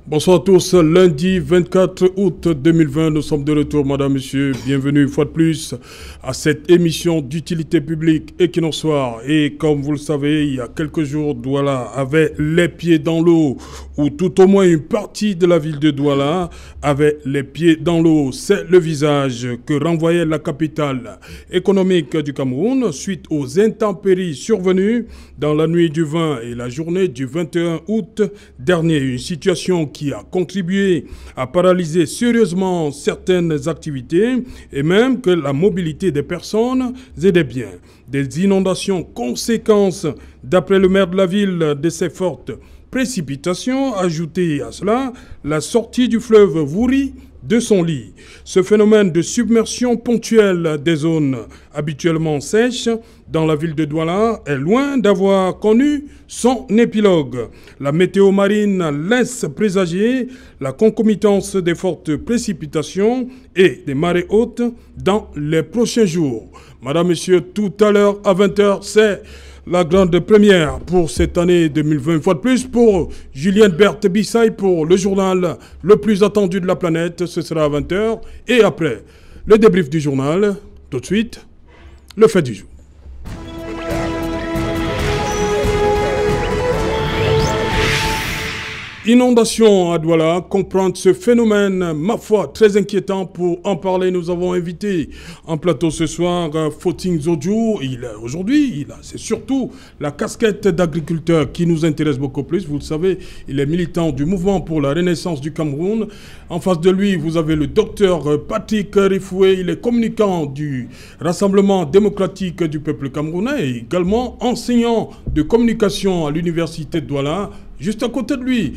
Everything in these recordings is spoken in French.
Bonsoir à tous, lundi 24 août 2020, nous sommes de retour, madame, monsieur, bienvenue une fois de plus à cette émission d'utilité publique Equinox Soir. Et comme vous le savez, il y a quelques jours, Douala avait les pieds dans l'eau, ou tout au moins une partie de la ville de Douala avait les pieds dans l'eau. C'est le visage que renvoyait la capitale économique du Cameroun suite aux intempéries survenues dans la nuit du 20 et la journée du 21 août dernier. Une situation qui a contribué à paralyser sérieusement certaines activités et même que la mobilité des personnes et des biens. Des inondations conséquences, d'après le maire de la ville, de ces fortes précipitations. Ajoutez à cela la sortie du fleuve Vouri de son lit. Ce phénomène de submersion ponctuelle des zones habituellement sèches dans la ville de Douala est loin d'avoir connu son épilogue. La météo marine laisse présager la concomitance des fortes précipitations et des marées hautes dans les prochains jours. Madame, Monsieur, tout à l'heure à 20h, c'est la grande première pour cette année 2020. Une fois de plus, pour Julienne Berthe Bissaï, pour le journal le plus attendu de la planète, ce sera à 20h. Et après, le débrief du journal, tout de suite, le fait du jour. Inondation à Douala, comprendre ce phénomène, ma foi, très inquiétant. Pour en parler, nous avons invité en plateau ce soir Foting Zodjou. Aujourd'hui, c'est surtout la casquette d'agriculteur qui nous intéresse beaucoup plus. Vous le savez, il est militant du mouvement pour la renaissance du Cameroun. En face de lui, vous avez le docteur Patrick Rifoué. Il est communicant du Rassemblement démocratique du peuple camerounais et également enseignant de communication à l'université de Douala. Juste à côté de lui,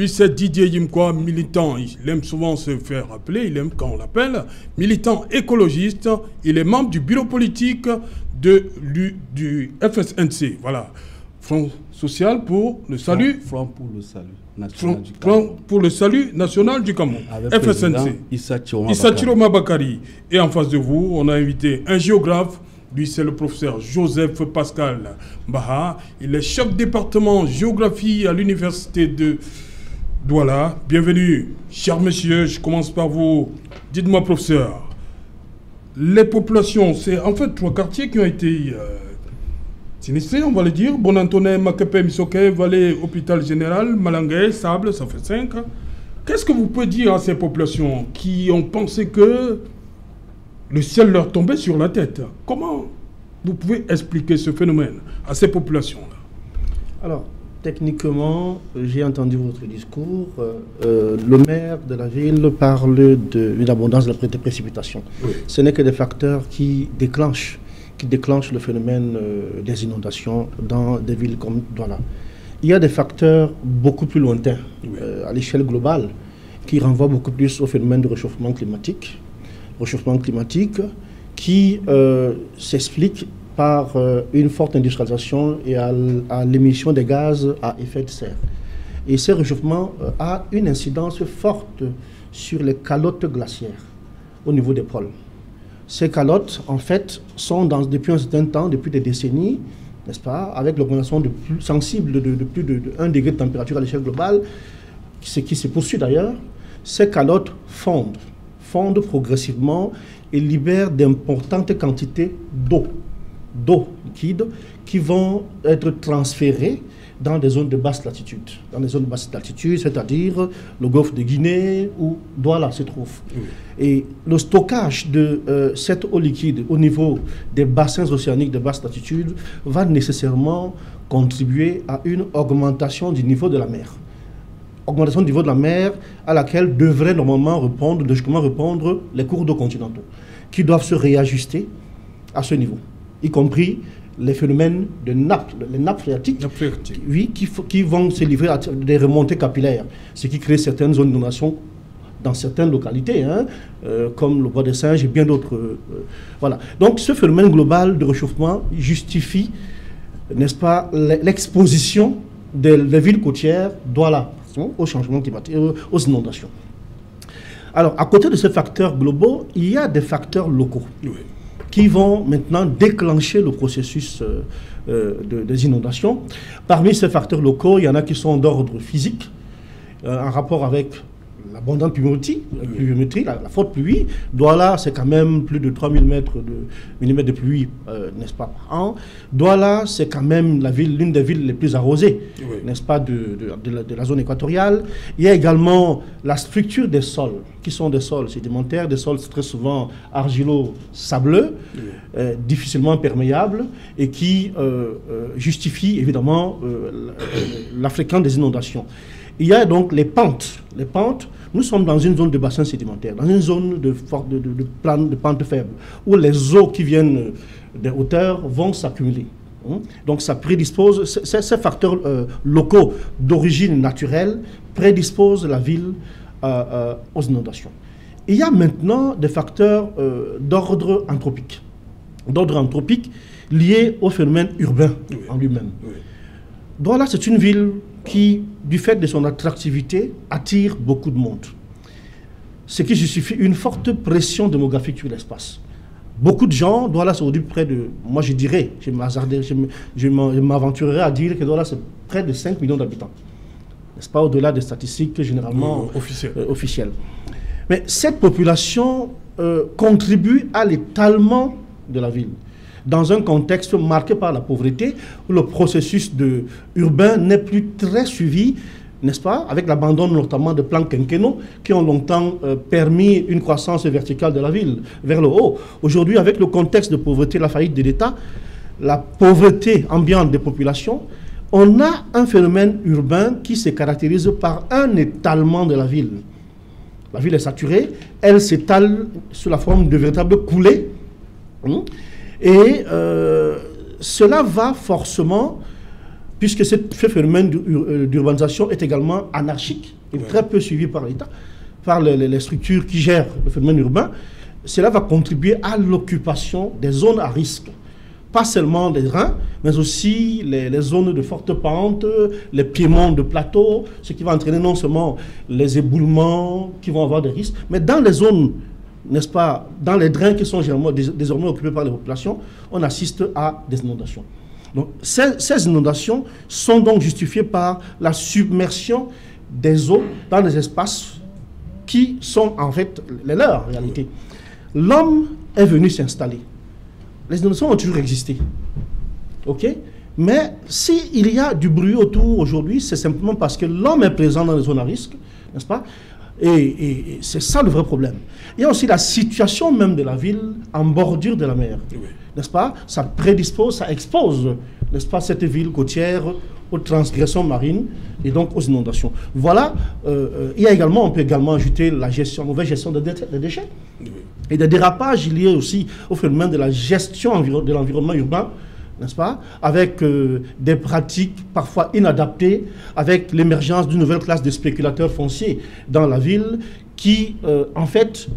c'est Didier Yimkwa, militant. Il aime souvent se faire appeler, il aime quand on l'appelle, militant écologiste. Il est membre du bureau politique du FSNC. Voilà. Front social pour le salut. Front pour le salut national du Cameroun. Front pour le salut national du Cameroun. FSNC. Issa Chiroma Bakari. Et en face de vous, on a invité un géographe. Lui, c'est le professeur Joseph Pascal Baha. Il est chef département géographie à l'université de Douala. Bienvenue, cher monsieur. Je commence par vous. Dites-moi, professeur, les populations, c'est en fait 3 quartiers qui ont été sinistrés, on va le dire. Bonantoné, Makepe, Misoke, Vallée, Hôpital Général, Malangé, Sable, ça fait 5. Qu'est-ce que vous pouvez dire à ces populations qui ont pensé que le ciel leur tombait sur la tête? Comment vous pouvez expliquer ce phénomène à ces populations-là? Alors, techniquement, j'ai entendu votre discours. Le maire de la ville parle d'une abondance de précipitations. Oui. Ce n'est que des facteurs qui déclenchent le phénomène des inondations dans des villes comme Douala. Il y a des facteurs beaucoup plus lointains, oui, à l'échelle globale, qui renvoient beaucoup plus au phénomène de réchauffement climatique qui s'explique par une forte industrialisation et à l'émission des gaz à effet de serre. Et ce réchauffement a une incidence forte sur les calottes glaciaires au niveau des pôles. Ces calottes, en fait, sont depuis un certain temps, depuis des décennies, n'est-ce pas, avec l'augmentation sensible de plus de 1 degré de température à l'échelle globale, ce qui se poursuit d'ailleurs, ces calottes fondent progressivement et libèrent d'importantes quantités d'eau liquide qui vont être transférées dans des zones de basse latitude. Dans les zones de basse latitude, c'est-à-dire le golfe de Guinée où Douala se trouve. Oui. Et le stockage de cette eau liquide au niveau des bassins océaniques de basse latitude va nécessairement contribuer à une augmentation du niveau de la mer. Augmentation du niveau de la mer à laquelle devraient normalement logiquement répondre les cours d'eau continentaux, qui doivent se réajuster à ce niveau, y compris les phénomènes de les nappes phréatiques, oui, qui vont se livrer à des remontées capillaires, ce qui crée certaines zones d'inondation dans certaines localités, comme le Bois des Singes et bien d'autres. Voilà. Donc ce phénomène global de réchauffement justifie, n'est-ce pas, l'exposition des villes côtières Douala au changement climatique, aux inondations. Alors, à côté de ces facteurs globaux, il y a des facteurs locaux, oui, qui vont maintenant déclencher le processus des inondations. Parmi ces facteurs locaux, il y en a qui sont d'ordre physique en rapport avec l'abondante pluviométrie, la forte pluie. Douala, c'est quand même plus de 3000 millimètres de pluie, n'est-ce pas, par an. Douala, c'est quand même l'une des villes les plus arrosées, n'est-ce pas, de la zone équatoriale. Il y a également la structure des sols, qui sont des sols sédimentaires, des sols très souvent argilo-sableux, difficilement perméables, et qui justifient évidemment la fréquence des inondations. Il y a donc les pentes. Les pentes, nous sommes dans une zone de bassin sédimentaire, dans une zone de pente faible, où les eaux qui viennent des hauteurs vont s'accumuler. Donc ça prédispose, ces facteurs locaux d'origine naturelle prédisposent la ville aux inondations. Il y a maintenant des facteurs d'ordre anthropique liés au phénomène urbain en lui-même. Douala, c'est une ville qui, du fait de son attractivité, attire beaucoup de monde. Ce qui justifie une forte pression démographique sur l'espace. Beaucoup de gens, Douala, c'est aujourd'hui près de, moi je dirais, je m'aventurerais à dire que Douala, c'est près de 5 millions d'habitants. N'est-ce pas, au-delà des statistiques généralement officielles. Mais cette population contribue à l'étalement de la ville, dans un contexte marqué par la pauvreté, où le processus urbain n'est plus très suivi, n'est-ce pas, avec l'abandon notamment de plans quinquennaux qui ont longtemps permis une croissance verticale de la ville vers le haut. Aujourd'hui, avec le contexte de pauvreté, la faillite de l'État, la pauvreté ambiante des populations, on a un phénomène urbain qui se caractérise par un étalement de la ville. La ville est saturée, elle s'étale sous la forme de véritables coulées. Et cela va forcément, puisque ce phénomène d'urbanisation est également anarchique et très peu suivi par l'État, par les structures qui gèrent le phénomène urbain, cela va contribuer à l'occupation des zones à risque. Pas seulement les reins, mais aussi les zones de forte pente, les piémonts de plateau, ce qui va entraîner non seulement les éboulements qui vont avoir des risques, mais dans les zones, n'est-ce pas, dans les drains qui sont généralement désormais occupés par les populations, on assiste à des inondations. Donc ces inondations sont donc justifiées par la submersion des eaux dans des espaces qui sont en fait les leurs en réalité. L'homme est venu s'installer. Les inondations ont toujours existé. OK? Mais s'il y a du bruit autour aujourd'hui, c'est simplement parce que l'homme est présent dans les zones à risque, n'est-ce pas? Et c'est ça le vrai problème. Il y a aussi la situation même de la ville en bordure de la mer, n'est-ce pas? Ça prédispose, ça expose, n'est-ce pas, cette ville côtière aux transgressions marines et donc aux inondations. Voilà, il y a également, on peut également ajouter la mauvaise gestion des déchets et des dérapages liés aussi au phénomène de la gestion de l'environnement urbain, n'est-ce pas, avec des pratiques parfois inadaptées, avec l'émergence d'une nouvelle classe de spéculateurs fonciers dans la ville qui, en fait,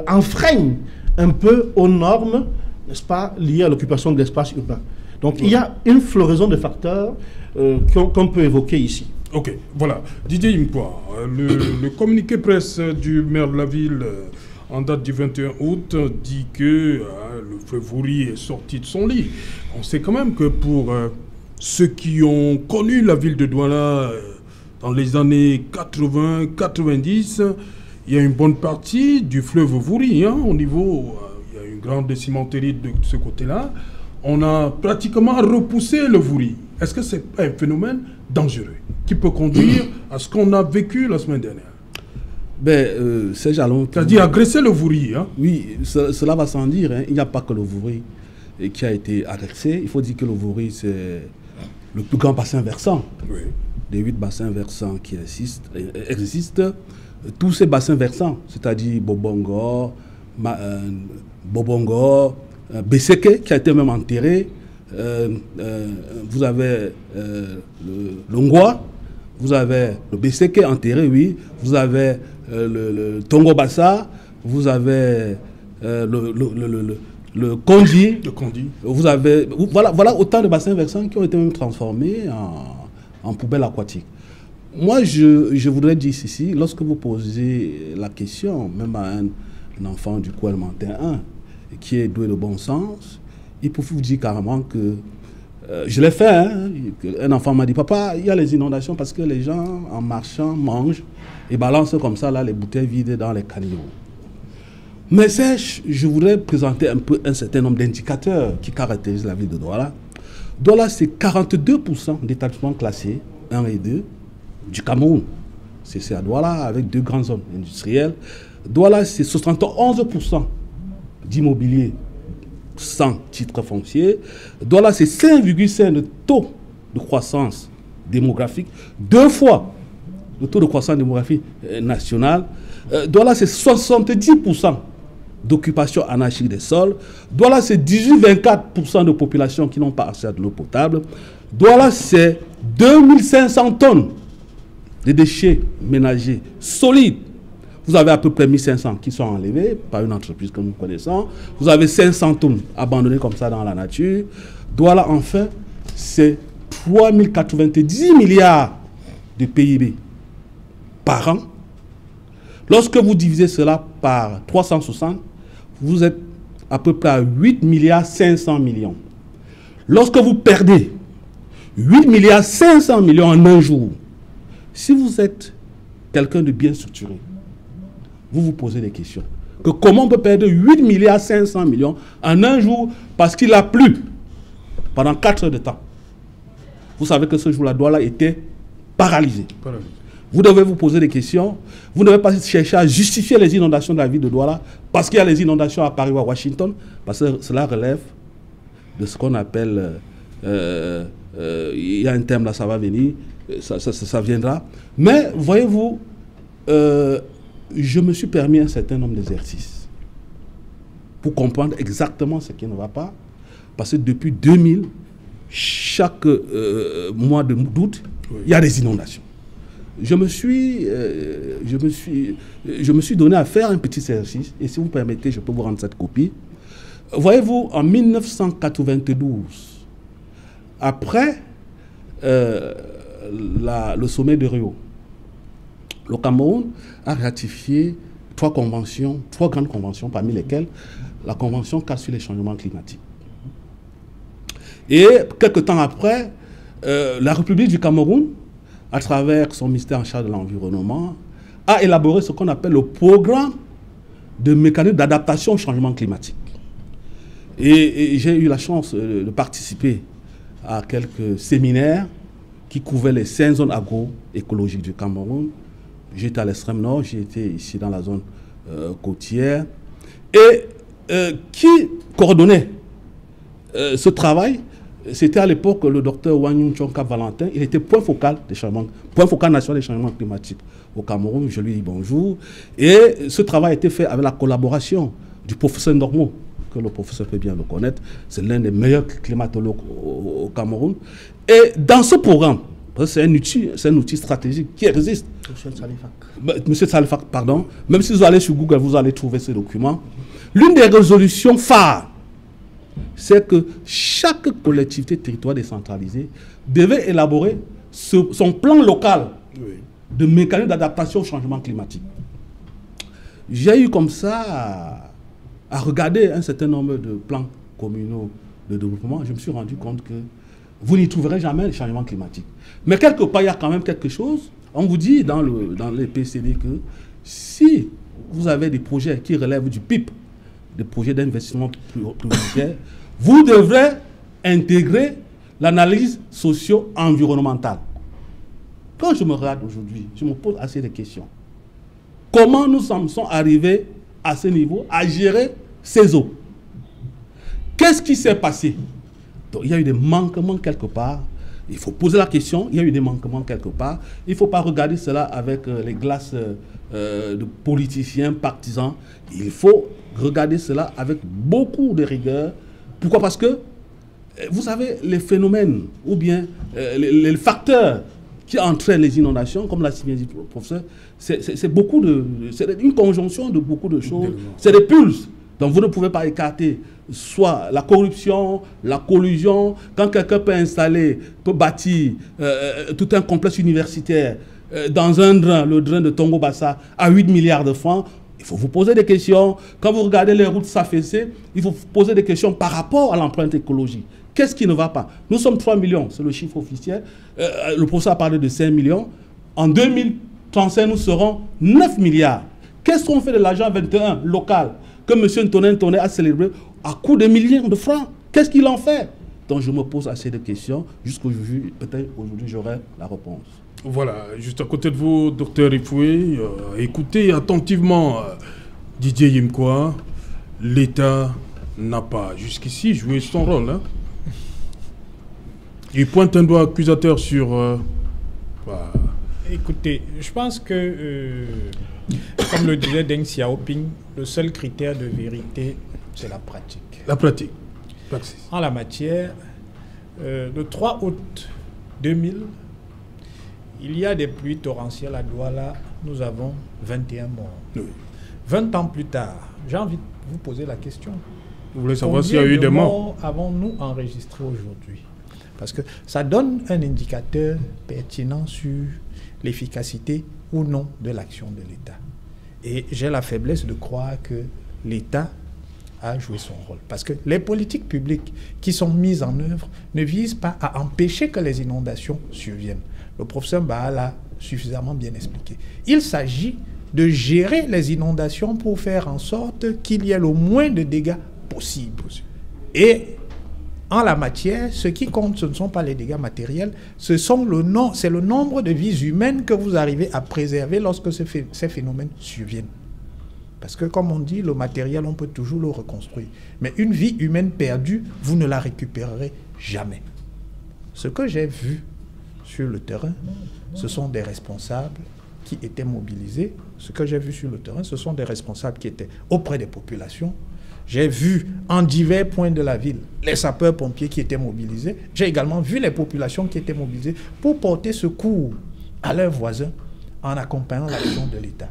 enfreignent un peu aux normes, n'est-ce pas, liées à l'occupation de l'espace urbain. Donc, il y a une floraison de facteurs qu'on peut évoquer ici. Ok, voilà. Didier Impois, le communiqué presse du maire de la ville en date du 21 août dit que le fleuve Wouri est sorti de son lit. On sait quand même que pour ceux qui ont connu la ville de Douala dans les années 80-90, il y a une bonne partie du fleuve Wouri, au niveau, il y a une grande cimenterie de ce côté-là. On a pratiquement repoussé le Wouri. Est-ce que ce n'est pas un phénomène dangereux qui peut conduire à ce qu'on a vécu la semaine dernière? Ces jalons... C'est-à-dire agresser le Wouri. Oui, cela va sans dire. Il n'y a pas que le Wouri qui a été agressé. Il faut dire que le Wouri, c'est le plus grand bassin versant. Oui. Des 8 bassins versants qui existent. Tous ces bassins versants, c'est-à-dire Bobongo, Beseke, qui a été même enterré. Vous avez le Ngwa, vous avez le Beseke enterré, oui. Vous avez le Tongo Bassa, vous avez le Kondi. Vous avez, voilà autant de bassins versants qui ont été même transformés en poubelles aquatiques. Moi, je voudrais dire ceci, lorsque vous posez la question, même à un enfant du coin élémentaire 1, qui est doué de bon sens, il faut vous dire carrément que Je l'ai fait, hein. Un enfant m'a dit, papa, il y a les inondations parce que les gens, en marchant, mangent et balancent comme ça là, les bouteilles vides dans les caniveaux. Mais je voudrais présenter un peu un certain nombre d'indicateurs qui caractérisent la ville de Douala. Douala, c'est 42% d'établissements classés 1 et 2 du Cameroun. C'est à Douala avec 2 grandes zones industrielles. Douala, c'est 71% d'immobilier sans titre foncier. Douala, c'est 5,5 de taux de croissance démographique, 2 fois le taux de croissance démographique national. Douala, c'est 70% d'occupation anarchique des sols. Douala, c'est 18-24% de population qui n'ont pas accès à de l'eau potable. Douala, c'est 2500 tonnes de déchets ménagers solides. Vous avez à peu près 1500 qui sont enlevés par une entreprise que nous connaissons. Vous avez 500 tonnes abandonnées comme ça dans la nature. Douala, enfin, c'est 3090 milliards de PIB par an. Lorsque vous divisez cela par 360, vous êtes à peu près à 8 milliards 500 millions. Lorsque vous perdez 8 milliards 500 millions en un jour, si vous êtes quelqu'un de bien structuré, vous vous posez des questions. Que comment on peut perdre 8 milliards 500 millions en un jour parce qu'il a plu pendant 4 heures de temps. Vous savez que ce jour-là, Douala était paralysé. Vous devez vous poser des questions. Vous ne devez pas chercher à justifier les inondations de la ville de Douala parce qu'il y a les inondations à Paris ou à Washington, parce que cela relève de ce qu'on appelle, il y a un terme là, ça va venir, ça viendra. Mais voyez-vous, je me suis permis un certain nombre d'exercices pour comprendre exactement ce qui ne va pas, parce que depuis 2000, chaque mois d'août, il y a des inondations. Je me suis donné à faire un petit exercice, et si vous permettez, je peux vous rendre cette copie. Voyez-vous, en 1992, après le sommet de Rio, le Cameroun a ratifié 3 grandes conventions, parmi lesquelles la Convention cadre sur les changements climatiques. Et quelques temps après, la République du Cameroun, à travers son ministère en charge de l'environnement, a élaboré ce qu'on appelle le programme de mécanisme d'adaptation au changement climatique. Et j'ai eu la chance de participer à quelques séminaires qui couvraient les 5 zones agroécologiques du Cameroun. J'étais à l'extrême nord, j'ai été ici dans la zone côtière. Et qui coordonnait ce travail? C'était à l'époque le docteur Wanyun Chonka Valentin. Il était point focal national des changements climatiques au Cameroun. Je lui dis bonjour. Et ce travail a été fait avec la collaboration du professeur Normo, que le professeur peut bien le connaître. C'est l'un des meilleurs climatologues au Cameroun. Et dans ce programme, c'est un outil stratégique qui existe. Monsieur Salifak, pardon. Même si vous allez sur Google, vous allez trouver ce document. L'une des résolutions phares, c'est que chaque collectivité territoriale décentralisée devait élaborer son plan local de mécanisme d'adaptation au changement climatique. J'ai eu comme ça à regarder un certain nombre de plans communaux de développement. Je me suis rendu compte que vous n'y trouverez jamais le changement climatique. Mais quelque part, il y a quand même quelque chose. On vous dit dans les PCD que si vous avez des projets qui relèvent du PIB, des projets d'investissement prioritaires, vous devrez intégrer l'analyse socio-environnementale. Quand je me regarde aujourd'hui, je me pose assez de questions. Comment nous sommes arrivés à ce niveau, à gérer ces eaux? Qu'est-ce qui s'est passé? Donc, il y a eu des manquements quelque part. Il faut poser la question, il y a eu des manquements quelque part. Il ne faut pas regarder cela avec les glaces de politiciens, partisans. Il faut regarder cela avec beaucoup de rigueur. Pourquoi? Parce que, vous savez, les phénomènes ou bien les facteurs qui entraînent les inondations, comme l'a si bien dit le professeur, c'est une conjonction de beaucoup de choses. C'est des pulses. Donc vous ne pouvez pas écarter soit la corruption, la collusion. Quand quelqu'un peut bâtir tout un complexe universitaire dans un drain, le drain de Tongo Bassa, à 8 milliards de francs, Il faut vous poser des questions. Quand vous regardez les routes s'affaisser, il faut vous poser des questions par rapport à l'empreinte écologique. Qu'est-ce qui ne va pas? Nous sommes 3 millions, c'est le chiffre officiel. Le professeur a parlé de 5 millions. En 2035, nous serons 9 milliards. Qu'est-ce qu'on fait de l'argent 21 local que M. Ntoné a célébré à coût de millions de francs? Qu'est-ce qu'il en fait? Donc je me pose assez de questions. Jusqu'aujourd'hui, peut-être aujourd'hui, j'aurai la réponse. Voilà, juste à côté de vous, docteur Ifoué, écoutez attentivement Didier Yimkwa. L'État n'a pas jusqu'ici joué son rôle. Hein. Il pointe un doigt accusateur sur... Écoutez, je pense que, comme le disait Deng Xiaoping, le seul critère de vérité, c'est la pratique. La pratique. En la matière, le 3 août 2000, il y a des pluies torrentielles à Douala, nous avons 21 morts. Oui. 20 ans plus tard, j'ai envie de vous poser la question. Vous voulez savoir s'il y a eu des morts? Avons-nous enregistré aujourd'hui? Parce que ça donne un indicateur pertinent sur l'efficacité ou non de l'action de l'État. Et j'ai la faiblesse de croire que l'État a joué son rôle. Parce que les politiques publiques qui sont mises en œuvre ne visent pas à empêcher que les inondations surviennent. Le professeur Baha l'a suffisamment bien expliqué. Il s'agit de gérer les inondations pour faire en sorte qu'il y ait le moins de dégâts possible. Et en la matière, ce qui compte, ce ne sont pas les dégâts matériels, c'est le nombre de vies humaines que vous arrivez à préserver lorsque ces phénomènes surviennent. Parce que, comme on dit, le matériel, on peut toujours le reconstruire. Mais une vie humaine perdue, vous ne la récupérerez jamais. Ce que j'ai vu sur le terrain, ce sont des responsables qui étaient mobilisés. Ce que j'ai vu sur le terrain, ce sont des responsables qui étaient auprès des populations. J'ai vu en divers points de la ville les sapeurs-pompiers qui étaient mobilisés. J'ai également vu les populations qui étaient mobilisées pour porter secours à leurs voisins en accompagnant l'action de l'État.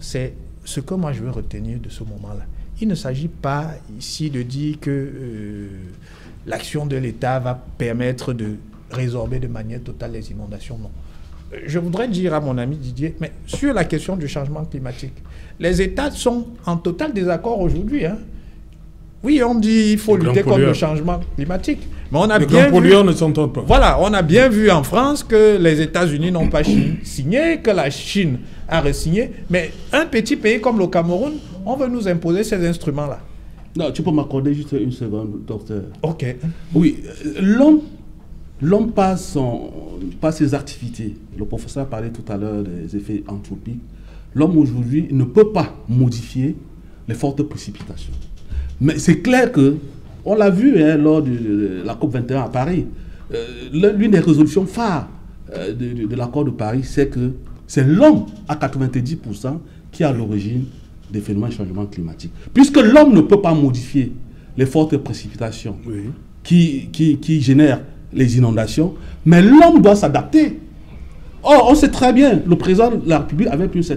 C'est ce que moi je veux retenir de ce moment-là. Il ne s'agit pas ici de dire que l'action de l'État va permettre de résorber de manière totale les inondations, non. Je voudrais dire à mon ami Didier, mais sur la question du changement climatique, les États sont en total désaccord aujourd'hui. Hein. Oui, on dit qu'il faut lutter contre le changement climatique. Mais on a bien vu, pollueurs ne s'entendent pas. Voilà, on a bien vu en France que les États-Unis n'ont pas signé, que la Chine a re-signé. Mais un petit pays comme le Cameroun, on veut nous imposer ces instruments-là. Non, tu peux m'accorder juste une seconde, docteur. Ok. Oui, l'homme passe ses activités. Le professeur parlait tout à l'heure des effets anthropiques. L'homme aujourd'hui ne peut pas modifier les fortes précipitations. Mais c'est clair que, on l'a vu lors de la COP21 à Paris, l'une des résolutions phares de l'accord de Paris, c'est que c'est l'homme à 90% qui est à l'origine des phénomènes de changement climatique. Puisque l'homme ne peut pas modifier les fortes précipitations qui génèrent les inondations, mais l'homme doit s'adapter. Or, on sait très bien, le président de la République avait pris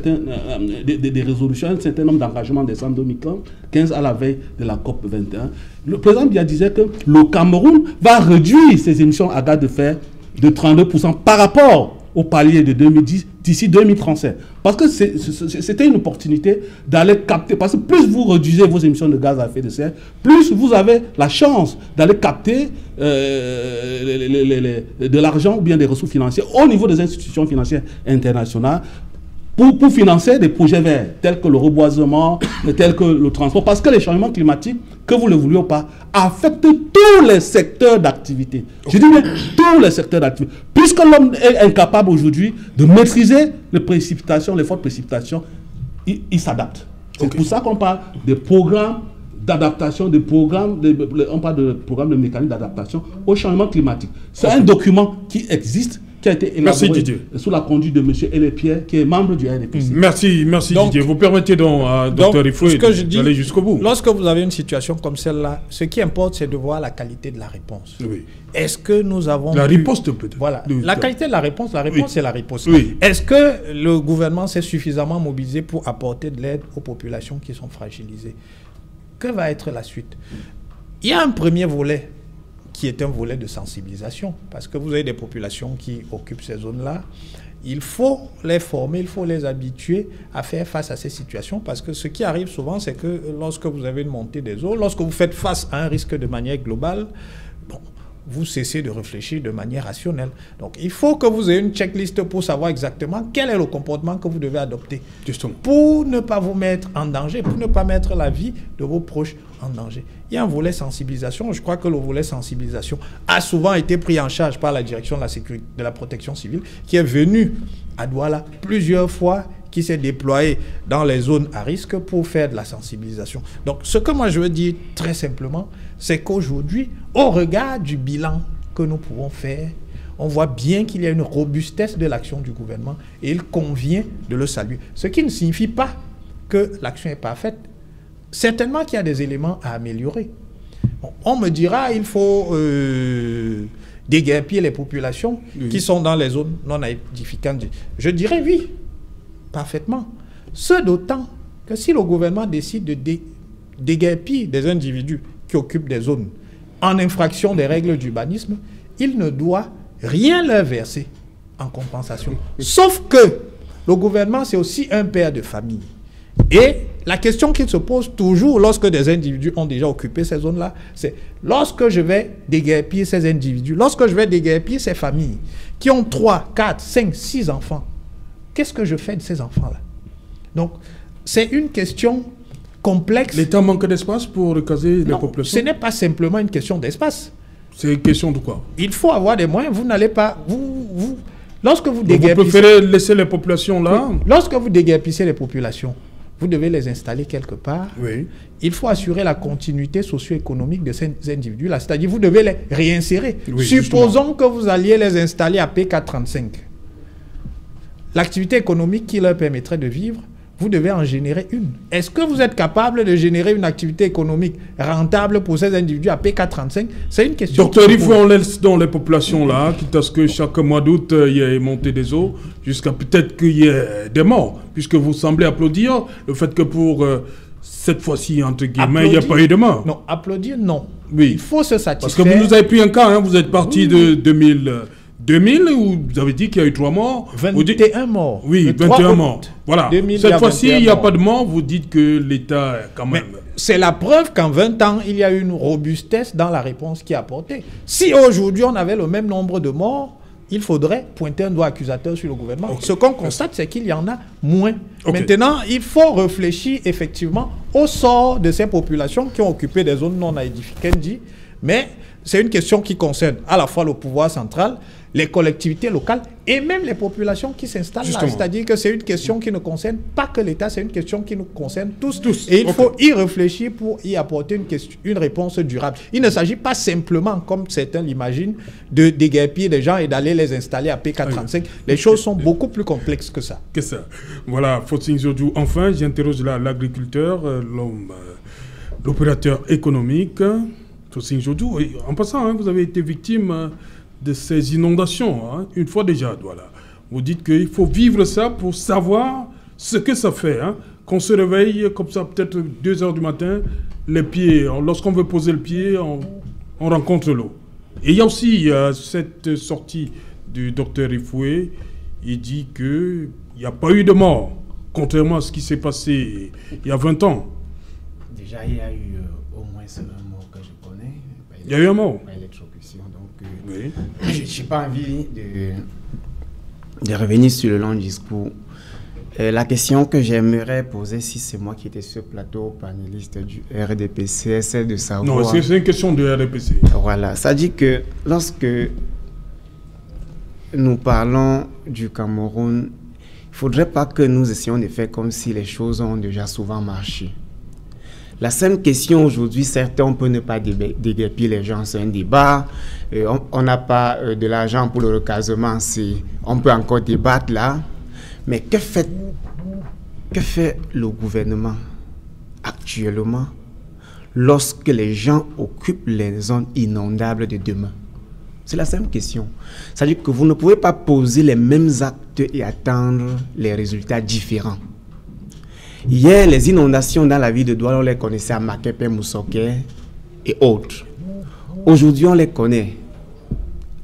des résolutions, un certain nombre d'engagements en décembre 2015 à la veille de la COP 21. Le président bien disait que le Cameroun va réduire ses émissions à gaz de fer de 32% par rapport au palier de 2010 d'ici 2037. Parce que c'était une opportunité d'aller capter, parce que plus vous réduisez vos émissions de gaz à effet de serre, plus vous avez la chance d'aller capter de l'argent ou bien des ressources financières au niveau des institutions financières internationales pour financer des projets verts, tels que le reboisement, tels que le transport. Parce que les changements climatiques, que vous le vouliez ou pas, affectent tous les secteurs d'activité. Je dis bien tous les secteurs d'activité. Puisque l'homme est incapable aujourd'hui de maîtriser les précipitations, les fortes précipitations, il s'adapte. C'est pour ça qu'on parle des programmes d'adaptation, on parle de programmes de mécanismes d'adaptation au changement climatique. C'est un document qui existe, qui a été élaboré sous la conduite de M. Elepierre, qui est membre du RDPC. Merci donc, Didier. Vous permettez donc à Dr Ifoué d'aller jusqu'au bout. Lorsque vous avez une situation comme celle-là, ce qui importe, c'est de voir la qualité de la réponse. Oui. Est-ce que nous avons... La riposte peut-être. Voilà. La qualité de la réponse c'est la riposte. Oui. Est-ce que le gouvernement s'est suffisamment mobilisé pour apporter de l'aide aux populations qui sont fragilisées? Que va être la suite? Il y a un premier volet qui est un volet de sensibilisation, parce que vous avez des populations qui occupent ces zones-là, il faut les former, il faut les habituer à faire face à ces situations, parce que ce qui arrive souvent, c'est que lorsque vous avez une montée des eaux, lorsque vous faites face à un risque de manière globale, bon, vous cessez de réfléchir de manière rationnelle. Donc, il faut que vous ayez une checklist pour savoir exactement quel est le comportement que vous devez adopter. Justement. Pour ne pas vous mettre en danger, pour ne pas mettre la vie de vos proches en danger. Il y a un volet sensibilisation. Je crois que le volet sensibilisation a souvent été pris en charge par la direction de la sécurité, de la protection civile, qui est venue à Douala plusieurs fois, qui s'est déployé dans les zones à risque pour faire de la sensibilisation. Donc, ce que moi je veux dire très simplement, c'est qu'aujourd'hui, au regard du bilan que nous pouvons faire, on voit bien qu'il y a une robustesse de l'action du gouvernement et il convient de le saluer. Ce qui ne signifie pas que l'action est parfaite. Certainement qu'il y a des éléments à améliorer. Bon, on me dira il faut déguerpir les populations qui sont dans les zones non aedificantes. Je dirais oui, parfaitement. Ce d'autant que si le gouvernement décide de déguerpir des individus qui occupent des zones en infraction des règles d'urbanisme, il ne doit rien leur verser en compensation. Sauf que le gouvernement, c'est aussi un père de famille. Et la question qui se pose toujours lorsque des individus ont déjà occupé ces zones-là, c'est lorsque je vais déguerpir ces individus, lorsque je vais déguerpir ces familles qui ont 3, 4, 5, 6 enfants, qu'est-ce que je fais de ces enfants-là? Donc, c'est une question complexe. L'État manque d'espace pour recaser les populations? Ce n'est pas simplement une question d'espace. C'est une question de quoi? Il faut avoir des moyens. Vous n'allez pas... lorsque vous déguerpissez... Vous préférez laisser les populations là? Oui. Lorsque vous déguerpissez les populations, vous devez les installer quelque part. Oui. Il faut assurer la continuité socio-économique de ces individus-là. C'est-à-dire vous devez les réinsérer. Oui, supposons justement que vous alliez les installer à P435. L'activité économique qui leur permettrait de vivre, vous devez en générer une. Est-ce que vous êtes capable de générer une activité économique rentable pour ces individus à P435? C'est une question. Docteur, il faut en laisser dans les populations là, quitte à ce que chaque mois d'août, il y ait montée des eaux, jusqu'à peut-être qu'il y ait des morts, puisque vous semblez applaudir le fait que pour cette fois-ci, entre guillemets, il n'y a pas eu de morts. Non, applaudir, non. Oui. Il faut se satisfaire. Parce que vous nous avez pris un cas, hein, vous êtes parti de 2000, où vous avez dit qu'il y a eu 3 morts. 21 morts. Oui, 21 morts. Voilà. 2000, cette fois-ci, il n'y a pas de morts. morts. Vous dites que l'État, quand même... C'est la preuve qu'en 20 ans, il y a eu une robustesse dans la réponse qui est apportée. Si aujourd'hui, on avait le même nombre de morts, il faudrait pointer un doigt accusateur sur le gouvernement. Okay. Ce qu'on constate, c'est qu'il y en a moins. Okay. Maintenant, il faut réfléchir effectivement au sort de ces populations qui ont occupé des zones non aedificantes, mais c'est une question qui concerne à la fois le pouvoir central, les collectivités locales et même les populations qui s'installent là. C'est-à-dire que c'est une question qui ne concerne pas que l'État, c'est une question qui nous concerne tous. Et il faut y réfléchir pour y apporter une réponse durable. Il ne s'agit pas simplement, comme certains l'imaginent, de déguerpir des gens et d'aller les installer à P435. Les choses sont beaucoup plus complexes que ça. Que ça. Voilà, Faustin Zodjou. Enfin, j'interroge l'agriculteur, l'opérateur économique. Faustin Zodjou. En passant, hein, vous avez été victime de ces inondations, hein, une fois déjà, voilà. Vous dites qu'il faut vivre ça pour savoir ce que ça fait. Hein. Qu'on se réveille comme ça, peut-être 2 h du matin, les pieds, lorsqu'on veut poser le pied, on rencontre l'eau. Et il y a aussi cette sortie du docteur Ifoué, il dit qu'il n'y a pas eu de mort, contrairement à ce qui s'est passé il y a 20 ans. Déjà, il y a eu au moins un mort que je connais. Il y a eu un mort. Oui. Je n'ai pas envie de revenir sur le long discours. La question que j'aimerais poser, si c'est moi qui étais sur le plateau panéliste du RDPC, c'est de savoir... Non, c'est une question de RDPC. Voilà, ça dit que lorsque nous parlons du Cameroun, il ne faudrait pas que nous essayions de faire comme si les choses ont déjà souvent marché. La seule question aujourd'hui, certes, on peut ne pas déguerpir les gens, c'est un débat. On n'a pas de l'argent pour le recasement, on peut encore débattre là. Mais que fait le gouvernement actuellement lorsque les gens occupent les zones inondables de demain? C'est la simple question. C'est-à-dire que vous ne pouvez pas poser les mêmes actes et attendre les résultats différents. Hier, les inondations dans la ville de Douala, on les connaissait à Makepe, Moussoké et autres. Aujourd'hui, on les connaît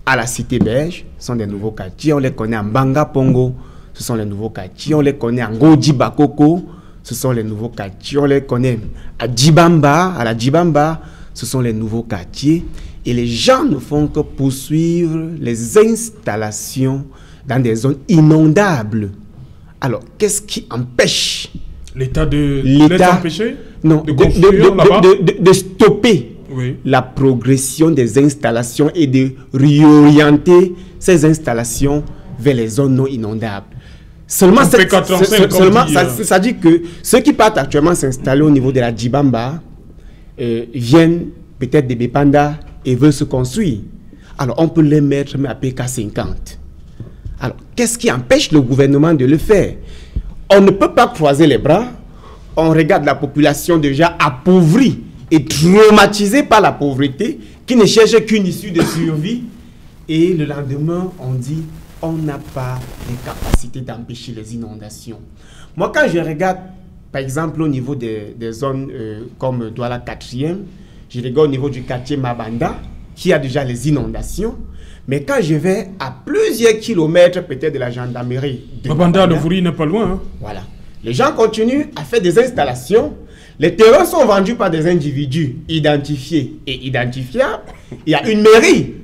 à la Cité Belge, ce sont des nouveaux quartiers. On les connaît en Banga Pongo, ce sont les nouveaux quartiers. On les connaît en Goji Bakoko, ce sont les nouveaux quartiers. On les connaît à Djibamba, à la Djibamba, ce sont les nouveaux quartiers. Et les gens ne font que poursuivre les installations dans des zones inondables. Alors, qu'est-ce qui empêche l'État de les empêcher? Non, de stopper la progression des installations et de réorienter ces installations vers les zones non inondables. Seulement, ça dit que ceux qui partent actuellement s'installer au niveau de la Djibamba viennent peut-être de Bepanda et veulent se construire. Alors, on peut les mettre à PK 50. Alors, qu'est-ce qui empêche le gouvernement de le faire? On ne peut pas croiser les bras. On regarde la population déjà appauvrie et traumatisée par la pauvreté, qui ne cherche qu'une issue de survie. Et le lendemain, on dit, on n'a pas les capacités d'empêcher les inondations. Moi, quand je regarde, par exemple, au niveau des zones comme Douala 4e, je regarde au niveau du quartier Mabanda, qui a déjà les inondations. Mais quand je vais à plusieurs kilomètres peut-être de la gendarmerie... Mabanda, le Vouri n'est pas loin. Hein. Voilà. Les gens continuent à faire des installations. Les terrains sont vendus par des individus identifiés et identifiables. Il y a une mairie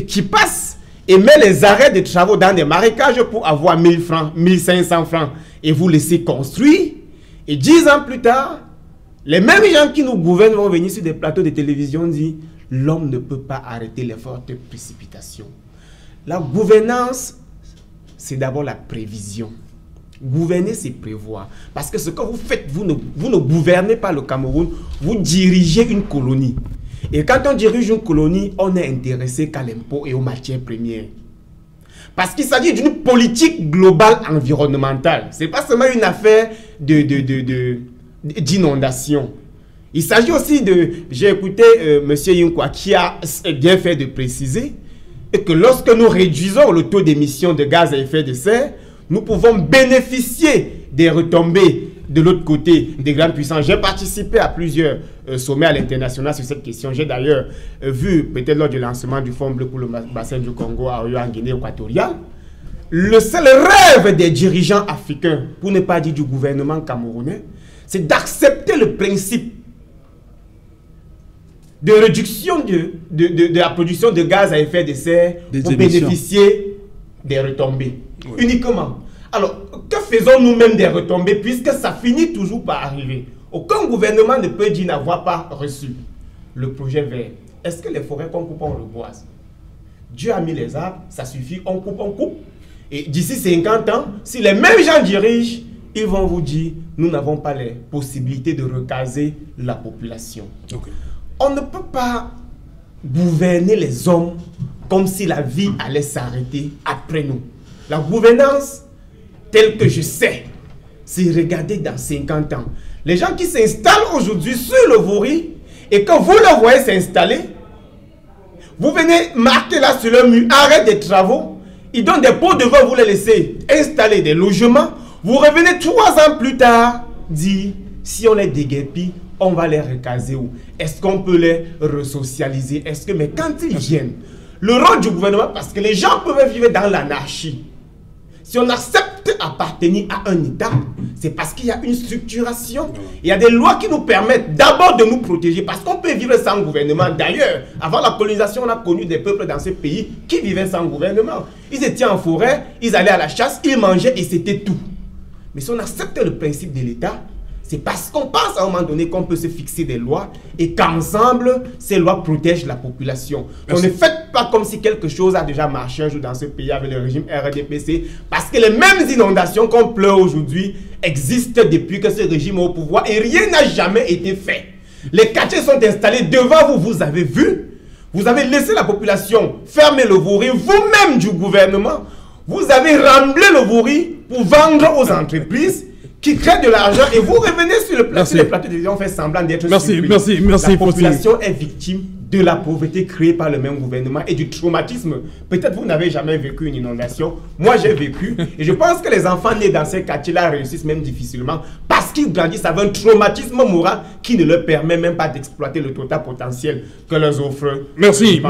qui passe et met les arrêts de travaux dans des marécages pour avoir 1000 francs, 1500 francs et vous laisser construire. Et 10 ans plus tard, les mêmes gens qui nous gouvernent vont venir sur des plateaux de télévision et dire l'homme ne peut pas arrêter les fortes précipitations. La gouvernance, c'est d'abord la prévision. Gouverner, c'est prévoir. Parce que ce que vous faites, vous ne gouvernez pas le Cameroun, vous dirigez une colonie. Et quand on dirige une colonie, on est intéressé qu'à l'impôt et aux matières premières. Parce qu'il s'agit d'une politique globale environnementale. Ce n'est pas seulement une affaire d'inondation. Il s'agit aussi de... J'ai écouté M. Yinkwa qui a bien fait de préciser que lorsque nous réduisons le taux d'émission de gaz à effet de serre, nous pouvons bénéficier des retombées de l'autre côté des grandes puissances. J'ai participé à plusieurs sommets à l'international sur cette question. J'ai d'ailleurs vu, peut-être lors du lancement du Fonds bleu pour le bassin du Congo à Oyo en Guinée équatoriale, le seul rêve des dirigeants africains, pour ne pas dire du gouvernement camerounais, c'est d'accepter le principe de réduction de la production de gaz à effet de serre pour bénéficier des retombées. Oui. Uniquement. Alors, que faisons nous-mêmes des retombées puisque ça finit toujours par arriver? Aucun gouvernement ne peut dire n'avoir pas reçu le projet vert. Est-ce que les forêts qu'on coupe, on reboise? Dieu a mis les arbres, ça suffit, on coupe, on coupe. Et d'ici 50 ans, si les mêmes gens dirigent, ils vont vous dire, nous n'avons pas les possibilités de recaser la population. Okay. On ne peut pas gouverner les hommes comme si la vie allait s'arrêter après nous. La gouvernance, telle que je sais, c'est regarder dans 50 ans. Les gens qui s'installent aujourd'hui sur le Vouri, et quand vous le voyez s'installer, vous venez marquer là sur le mur, arrêt des travaux, ils donnent des pots devant, vous les laissez installer des logements, vous revenez 3 ans plus tard, dire, si on les déguerpit, on va les recaser où? Est-ce qu'on peut les resocialiser? Est-ce que, mais quand ils viennent, le rôle du gouvernement, parce que les gens peuvent vivre dans l'anarchie. Si on accepte appartenir à un État, c'est parce qu'il y a une structuration. Il y a des lois qui nous permettent d'abord de nous protéger, parce qu'on peut vivre sans gouvernement. D'ailleurs, avant la colonisation, on a connu des peuples dans ces pays qui vivaient sans gouvernement. Ils étaient en forêt, ils allaient à la chasse, ils mangeaient et c'était tout. Mais si on accepte le principe de l'État, c'est parce qu'on pense à un moment donné qu'on peut se fixer des lois et qu'ensemble, ces lois protègent la population. On ne fait pas comme si quelque chose a déjà marché un jour dans ce pays avec le régime RDPC, parce que les mêmes inondations qu'on pleure aujourd'hui existent depuis que ce régime est au pouvoir et rien n'a jamais été fait. Les quartiers sont installés devant vous, vous avez vu, vous avez laissé la population fermer le Vouri, vous-même du gouvernement, vous avez remblé le Vouri pour vendre aux entreprises qui créent de l'argent et vous revenez sur le plateau. Les plateaux de télévision, on fait semblant d'être surpris. Merci. La population est victime de la pauvreté créée par le même gouvernement et du traumatisme. Peut-être vous n'avez jamais vécu une inondation. Moi, j'ai vécu. Et je pense que les enfants nés dans ces quartiers-là réussissent même difficilement parce qu'ils grandissent avec un traumatisme moral qui ne leur permet même pas d'exploiter le total potentiel que leur offre. Merci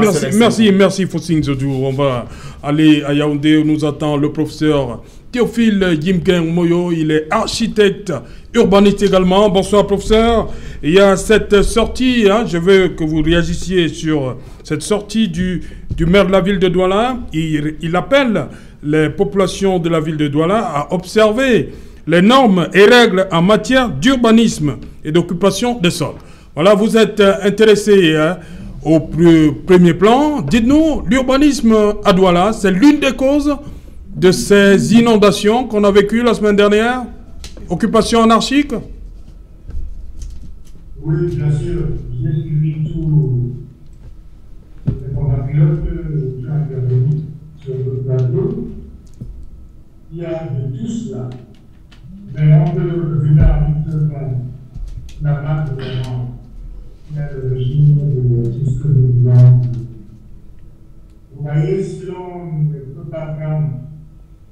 Fossing Zodou. On va aller à Yaoundé où nous attend le professeur Théophile Yimken Moyo. Il est architecte, urbaniste également. Bonsoir professeur. Il y a cette sortie, je veux que vous réagissiez sur cette sortie du maire de la ville de Douala. Il appelle les populations de la ville de Douala à observer les normes et règles en matière d'urbanisme et d'occupation des sols. Voilà, vous êtes intéressé au premier plan. Dites-nous, l'urbanisme à Douala, c'est l'une des causes de ces inondations qu'on a vécues la semaine dernière? Occupation anarchique? Oui, bien sûr. J'ai suivi tous les compatriotes qui ont intervenu sur le plateau. Il y a de tout cela. Mais on peut le revenir à la marque vraiment. Il y a le régime de tout ce que nous voulons. Vous voyez, si l'on ne peut pas prendre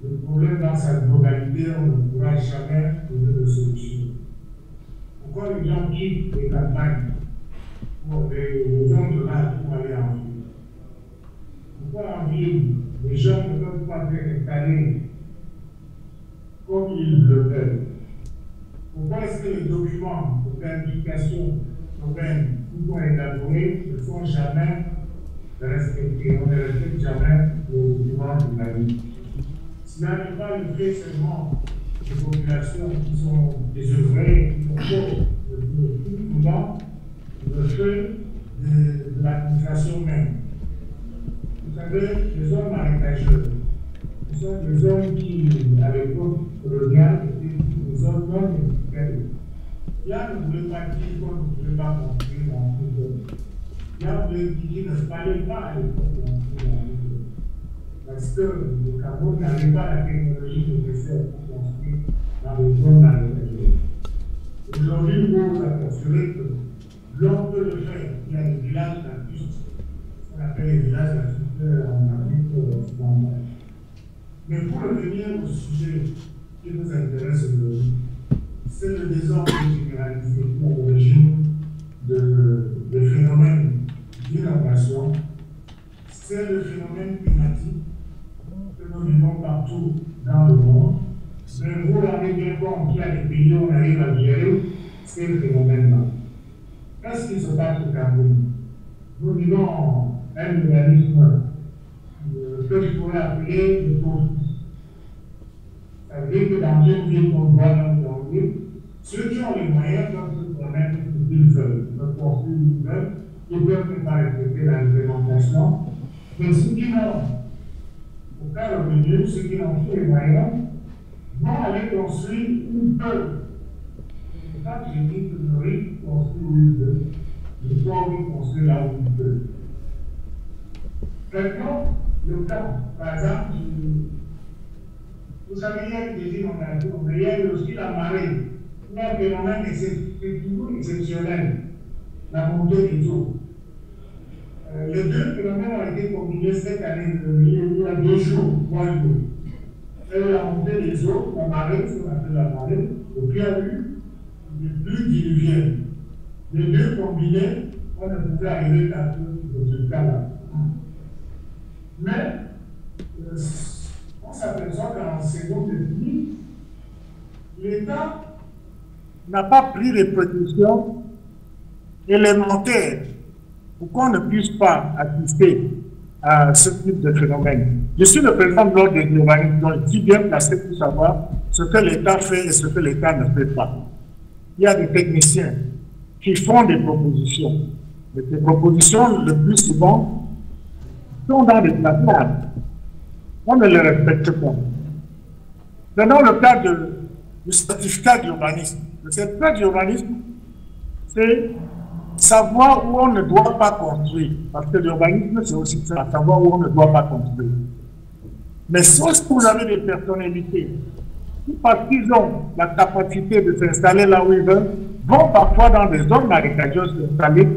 le problème dans sa globalité, on ne pourra jamais trouver de solution. Pourquoi les gens quittent les campagnes pour les zones rurales pour aller en ville? Pourquoi en ville, les gens ne peuvent pas s'installer comme ils le veulent? Pourquoi est-ce que les documents de planification urbaine qui sont élaborés ne sont jamais respectés? On ne respecte jamais les documents de la vie. Cela n'est pas le fait seulement des populations qui sont désœuvrées, qui sont pauvres, tout souvent le fait de l'administration même. Vous savez, les zones marécageuses, ce sont des zones qui, à l'époque coloniale, étaient des zones non industrielles. Là, ne voulait pas dire qu'on ne pouvait pas construire dans ces zones. Là, on voulait dire qu'il ne fallait pas à l'époque construire dans ces zones. Parce que le Cameroun n'avait pas la technologie nécessaire pour construire dans les zones marécageuses. Aujourd'hui, il faut s'assurer que l'on peut le faire. Il y a des villages lacustres, ce qu'on appelle les villages lacustres en Afrique occidentale. Mais pour revenir au sujet qui nous intéresse aujourd'hui, c'est le désordre généralisé qui est à l'origine des phénomènes d'inondation. C'est le phénomène climatique que nous vivons partout dans le monde. Mais vous l'avez bien compris, qu'il y a des pays où on arrive à gérer ces phénomènes-là. Qu'est-ce qui se passe au Cameroun? Nous vivons un organisme que je pourrais appeler le tourisme. Ça veut dire que dans une ville qu'on voit dans une ville, ceux qui ont les moyens peuvent se permettre ce qu'ils veulent, peuvent construire ce qu'ils veulent, ils peuvent ne pas respecter la réglementation. Mais ceux qui n'ont aucun revenu, ceux qui n'ont plus les moyens, vont aller construire où ils peuvent. C'est pour ça que je dis que le riche construit où il veut, le pauvre construit là où il peut. Maintenant, le temps, par exemple, vous savez, il y a des inondations, mais il y a aussi la marée. Il y a un phénomène toujours exceptionnel, la montée des eaux. Les deux phénomènes ont été combinés cette année, il y a 2 jours, 3 jours. Et la montée des eaux, la marée, ce qu'on appelle la marée, et puis il y a eu des pluies diluviennes. Les deux combinés, on ne pouvait arriver qu'à ce résultat-là. Mais, on s'aperçoit qu'en saison de pluie, l'État n'a pas pris les précautions élémentaires pour qu'on ne puisse pas assister à ce type de phénomène. Je suis le président de l'ordre des urbanistes, donc je suis bien placé pour savoir ce que l'État fait et ce que l'État ne fait pas. Il y a des techniciens qui font des propositions. Mais ces propositions, le plus souvent, sont dans des placards. On ne les respecte pas. Dans le cas du certificat d'urbanisme, le certificat d'urbanisme, c'est savoir où on ne doit pas construire. Parce que l'urbanisme, c'est aussi ça, savoir où on ne doit pas construire. Mais sauf que vous avez des personnalités qui, parce qu'ils ont la capacité de s'installer là où ils veulent, vont parfois dans des zones marécageuses s'installer.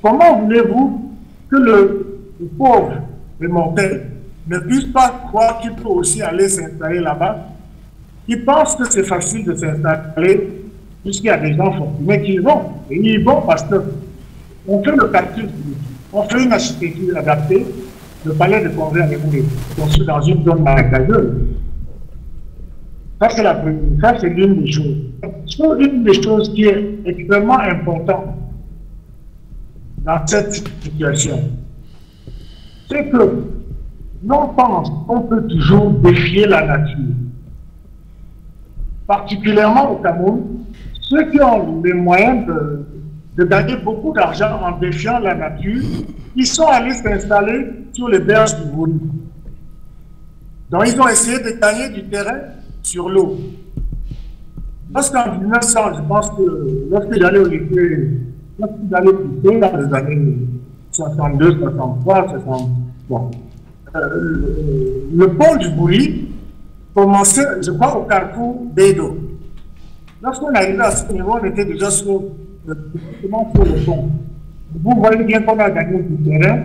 Comment voulez-vous que le pauvre, le mortel, ne puisse pas croire qu'il peut aussi aller s'installer là-bas. Ils pensent que c'est facile de s'installer puisqu'il y a des gens fortunés qui y vont. Et ils y vont parce qu'on fait le calcul, on fait une architecture adaptée. Le palais de congrès a été construit dans une zone marécageuse. Ça, c'est la première. Ça, c'est l'une des choses. Une des choses qui est extrêmement importante dans cette situation, c'est que l'on pense qu'on peut toujours défier la nature. Particulièrement au Cameroun, ceux qui ont les moyens de gagner beaucoup d'argent en défiant la nature, ils sont allés s'installer sur les berges du Vouli. Donc ils ont essayé de gagner du terrain sur l'eau. Lorsqu'en 1900, je pense que lorsque j'allais au lycée, lorsque j'allais pousser dans les années 62, 63, 60, bon, le pont du Vouli commençait, je crois, au carrefour d'Edo. Lorsqu'on arrivait à ce niveau, on était déjà sur le pont. Vous voyez bien qu'on a gagné du terrain.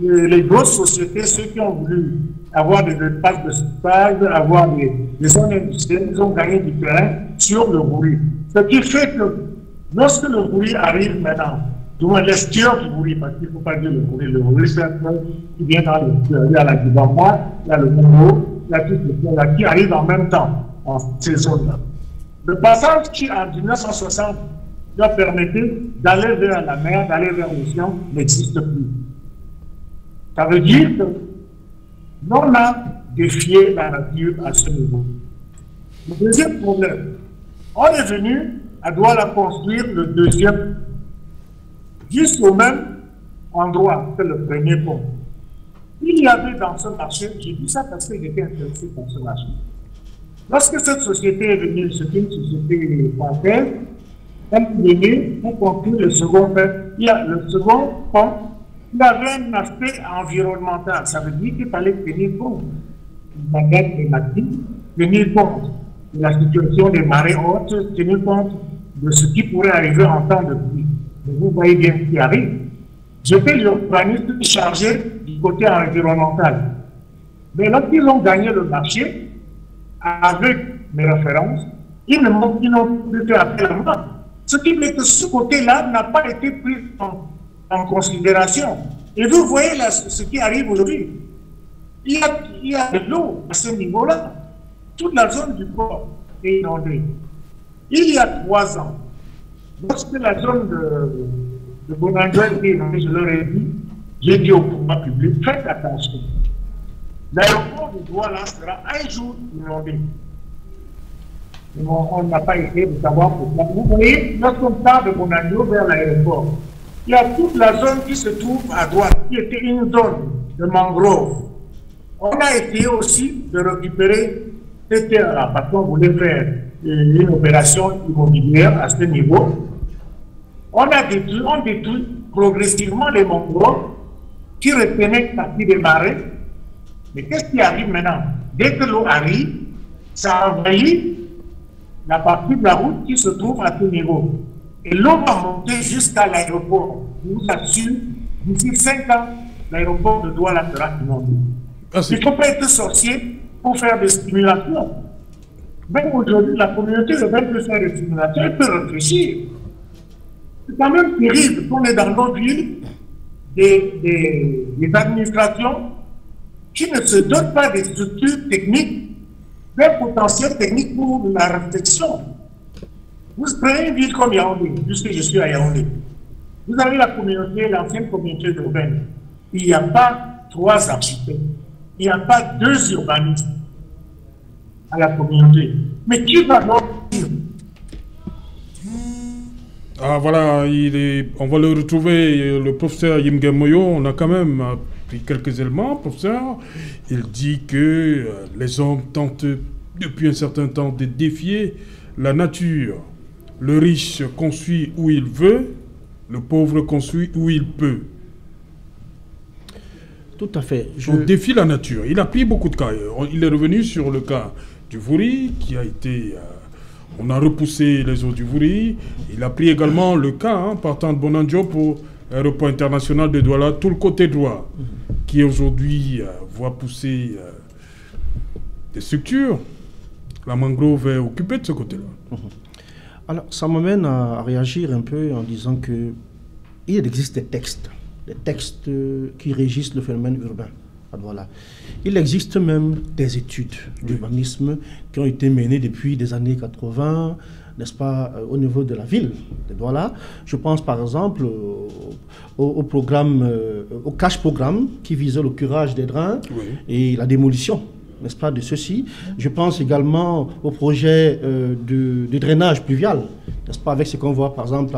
Les grosses sociétés, ceux qui ont voulu avoir des espaces de stockage, avoir des zones industrielles, ils ont gagné du terrain sur le Vouli. Ce qui fait que lorsque le Vouli arrive maintenant, du moins l'estuaire du Vouli, parce qu'il ne faut pas dire le Vouli, c'est un peu qui vient dans l'estuaire. Il y a la Dibamba, il y a le Congo, il y a tout ce là qui arrive en même temps en ces zones-là. Le passage qui, en 1960, doit permettre d'aller vers la mer, d'aller vers l'océan, n'existe plus. Ça veut dire que l'on a défié la nature à ce niveau. Le deuxième problème, on est venu à Douala construire le deuxième, jusqu'au même endroit que le premier pont. Il y avait dans ce marché, j'ai dit ça parce que j'étais intéressé par ce marché. Lorsque cette société est venue, c'était une société française, elle est venue pour construire le second pont. Il y a le second pont. Il avait un aspect environnemental. Ça veut dire qu'il fallait tenir compte de la dette climatique, tenir compte de la situation des marées hautes, tenir compte de ce qui pourrait arriver en temps de pluie. Vous voyez bien ce qui arrive. J'étais l'urbaniste chargé du côté environnemental. Mais lorsqu'ils ont gagné le marché, avec mes références, ils n'ont plus fait appel à moi. Ce qui fait que ce côté-là n'a pas été pris en considération. Et vous voyez là, ce qui arrive aujourd'hui. Il y a de l'eau à ce niveau-là. Toute la zone du port est inondée. Il y a 3 ans, lorsque la zone de Bonanjo était inondée, je leur ai dit, j'ai dit au pouvoir public, faites attention. L'aéroport de Douala sera un jour inondé. On n'a pas essayé de savoir pourquoi. Vous voyez, lorsqu'on part de Bonanjo vers l'aéroport, il y a toute la zone qui se trouve à droite, qui était une zone de mangrove. On a essayé aussi de récupérer cette terre-là, parce qu'on voulait faire une opération immobilière à ce niveau. On détruit progressivement les mangroves qui retenaient une partie des marais. Mais qu'est-ce qui arrive maintenant? Dès que l'eau arrive, ça envahit la partie de la route qui se trouve à ce niveau. Et l'eau va monter jusqu'à l'aéroport. Je vous assure, d'ici 5 ans, l'aéroport de Douala sera inondé. Il ne faut pas être sorcier pour faire des stimulations. Même aujourd'hui, la communauté ne veut pas faire des stimulations, elle peut réfléchir. C'est quand même terrible qu'on est dans notre ville des administrations qui ne se dotent pas des structures techniques, des potentiels techniques pour la réflexion. Vous prenez une ville comme Yaoundé, puisque je suis à Yaoundé. Vous avez la communauté, l'ancienne communauté urbaine. Il n'y a pas 3 architectes, il n'y a pas 2 urbanistes à la communauté. Mais qui va donc dire? Ah voilà, on va le retrouver, le professeur Yimge Moyo. On a quand même pris quelques éléments, professeur. Il dit que les hommes tentent depuis un certain temps de défier la nature. Le riche construit où il veut, le pauvre construit où il peut. Tout à fait. On défie la nature. Il a pris beaucoup de cas. Il est revenu sur le cas du Vouri, qui a été... on a repoussé les eaux du Vouri. Il a pris également le cas, partant de Bonanjo pour aéroport international de Douala, tout le côté droit, qui aujourd'hui voit pousser des structures. La mangrove est occupée de ce côté-là. Alors, ça m'amène à réagir un peu en disant que il existe des textes qui régissent le phénomène urbain. Voilà. Il existe même des études d'urbanisme qui ont été menées depuis des années 80, n'est-ce pas, au niveau de la ville de Douala. Je pense par exemple au programme, au cash programme qui visait le curage des drains et la démolition, n'est-ce pas, de ceux-ci. Je pense également au projet de drainage pluvial, n'est-ce pas, avec ce qu'on voit par exemple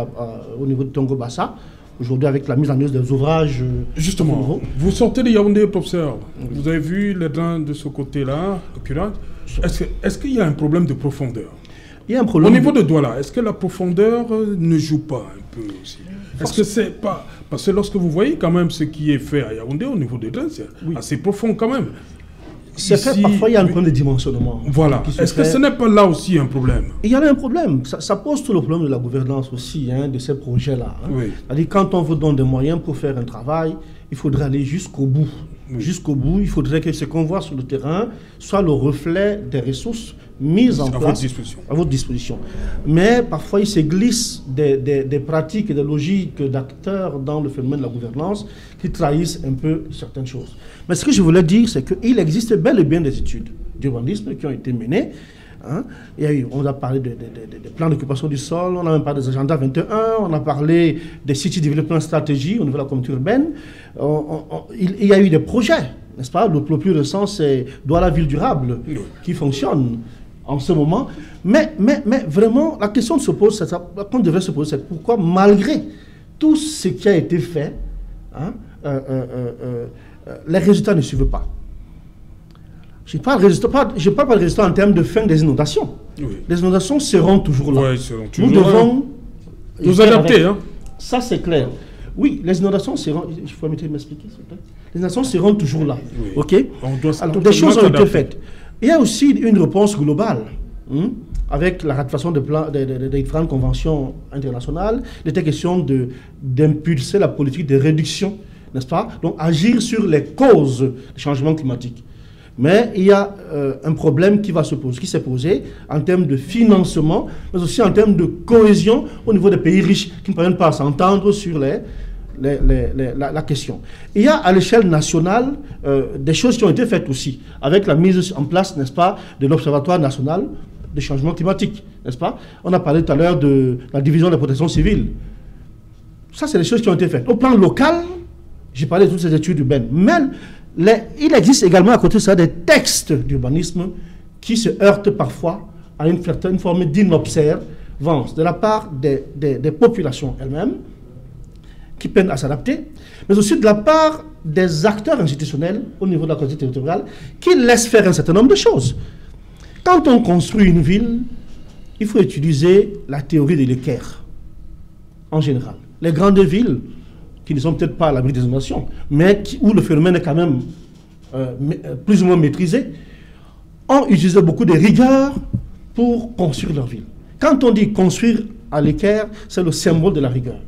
au niveau de Tongo Bassa. Aujourd'hui, avec la mise en œuvre des ouvrages. Justement, vous sortez de Yaoundé, professeur. Vous avez vu les drains de ce côté-là, est-ce qu'il y a un problème de profondeur? Il y a un problème. Au niveau de Douala, est-ce que la profondeur ne joue pas un peu aussi? Est-ce que c'est pas... Parce que lorsque vous voyez quand même ce qui est fait à Yaoundé au niveau des drains, c'est assez profond quand même. C'est fait, parfois il y a un problème de dimensionnement. Voilà. Est-ce que ce n'est pas là aussi un problème? Il y a un problème. Ça pose tout le problème de la gouvernance aussi, de ces projets-là. C'est-à-dire quand on vous donne des moyens pour faire un travail, il faudrait aller jusqu'au bout. Jusqu'au bout, il faudrait que ce qu'on voit sur le terrain soit le reflet des ressources mises en place à votre disposition. Mais parfois, il se glisse des pratiques et des logiques d'acteurs dans le phénomène de la gouvernance qui trahissent un peu certaines choses. Mais ce que je voulais dire, c'est qu'il existe bel et bien des études d'urbanisme qui ont été menées. On a parlé des plans d'occupation du sol, on a même parlé des agendas 21, on a parlé des City Development Strategy au niveau de la communauté urbaine. Il y a eu des projets, n'est-ce pas? Le plus récent, c'est Douala Ville Durable qui fonctionne en ce moment. Mais vraiment, la question se pose, qu'on devrait se poser, c'est pourquoi, malgré tout ce qui a été fait, les résultats ne suivent pas. Je ne parle pas de résultats en termes de fin des inondations. Les inondations seront toujours là. Nous devons nous adapter. Ça, c'est clair. Oui, les inondations seront... Il faut m'expliquer, s'il vous plaît. Les inondations seront toujours là. OK? Alors, des choses ont été faites. Il y a aussi une réponse globale. Avec la ratification des différentes conventions internationales, il était question d'impulser la politique de réduction, n'est-ce pas? Donc, agir sur les causes du changement climatique. Mais il y a un problème qui s'est posé en termes de financement, mais aussi en termes de cohésion au niveau des pays riches qui ne parviennent pas à s'entendre sur la question. Il y a à l'échelle nationale des choses qui ont été faites aussi, avec la mise en place, n'est-ce pas, de l'Observatoire national des changements climatiques, n'est-ce pas? On a parlé tout à l'heure de la division de la protection civile. Ça, c'est des choses qui ont été faites. Au plan local, j'ai parlé de toutes ces études urbaines, mais il existe également à côté de ça des textes d'urbanisme qui se heurtent parfois à une certaine forme d'inobservance de la part des populations elles-mêmes qui peinent à s'adapter, mais aussi de la part des acteurs institutionnels au niveau de la collectivité territoriale qui laissent faire un certain nombre de choses. Quand on construit une ville, il faut utiliser la théorie de l'équerre en général. Les grandes villes qui ne sont peut-être pas à l'abri des inondations, mais où le phénomène est quand même plus ou moins maîtrisé, ont utilisé beaucoup de rigueur pour construire leur ville. Quand on dit construire à l'équerre, c'est le symbole de la rigueur.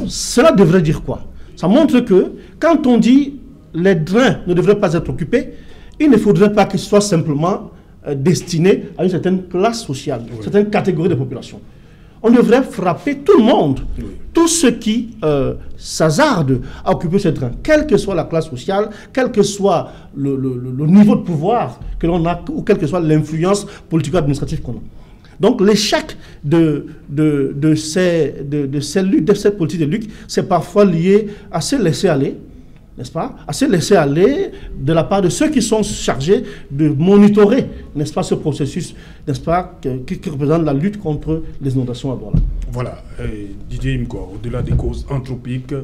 Cela devrait dire quoi? Ça montre que quand on dit les drains ne devraient pas être occupés, il ne faudrait pas qu'ils soient simplement destinés à une certaine classe sociale, une certaine catégorie de population. On devrait frapper tout le monde, tous ceux qui s'hasardent à occuper ces trains, quelle que soit la classe sociale, quel que soit le niveau de pouvoir que l'on a, ou quelle que soit l'influence politico-administrative qu'on a. Donc l'échec de cette politique de lutte, c'est parfois lié à se laisser aller, n'est-ce pas, à se laisser aller de la part de ceux qui sont chargés de monitorer, n'est-ce pas, ce processus, n'est-ce pas, qui représente la lutte contre les inondations à Douala. Voilà, Didier Imko, au-delà des causes anthropiques,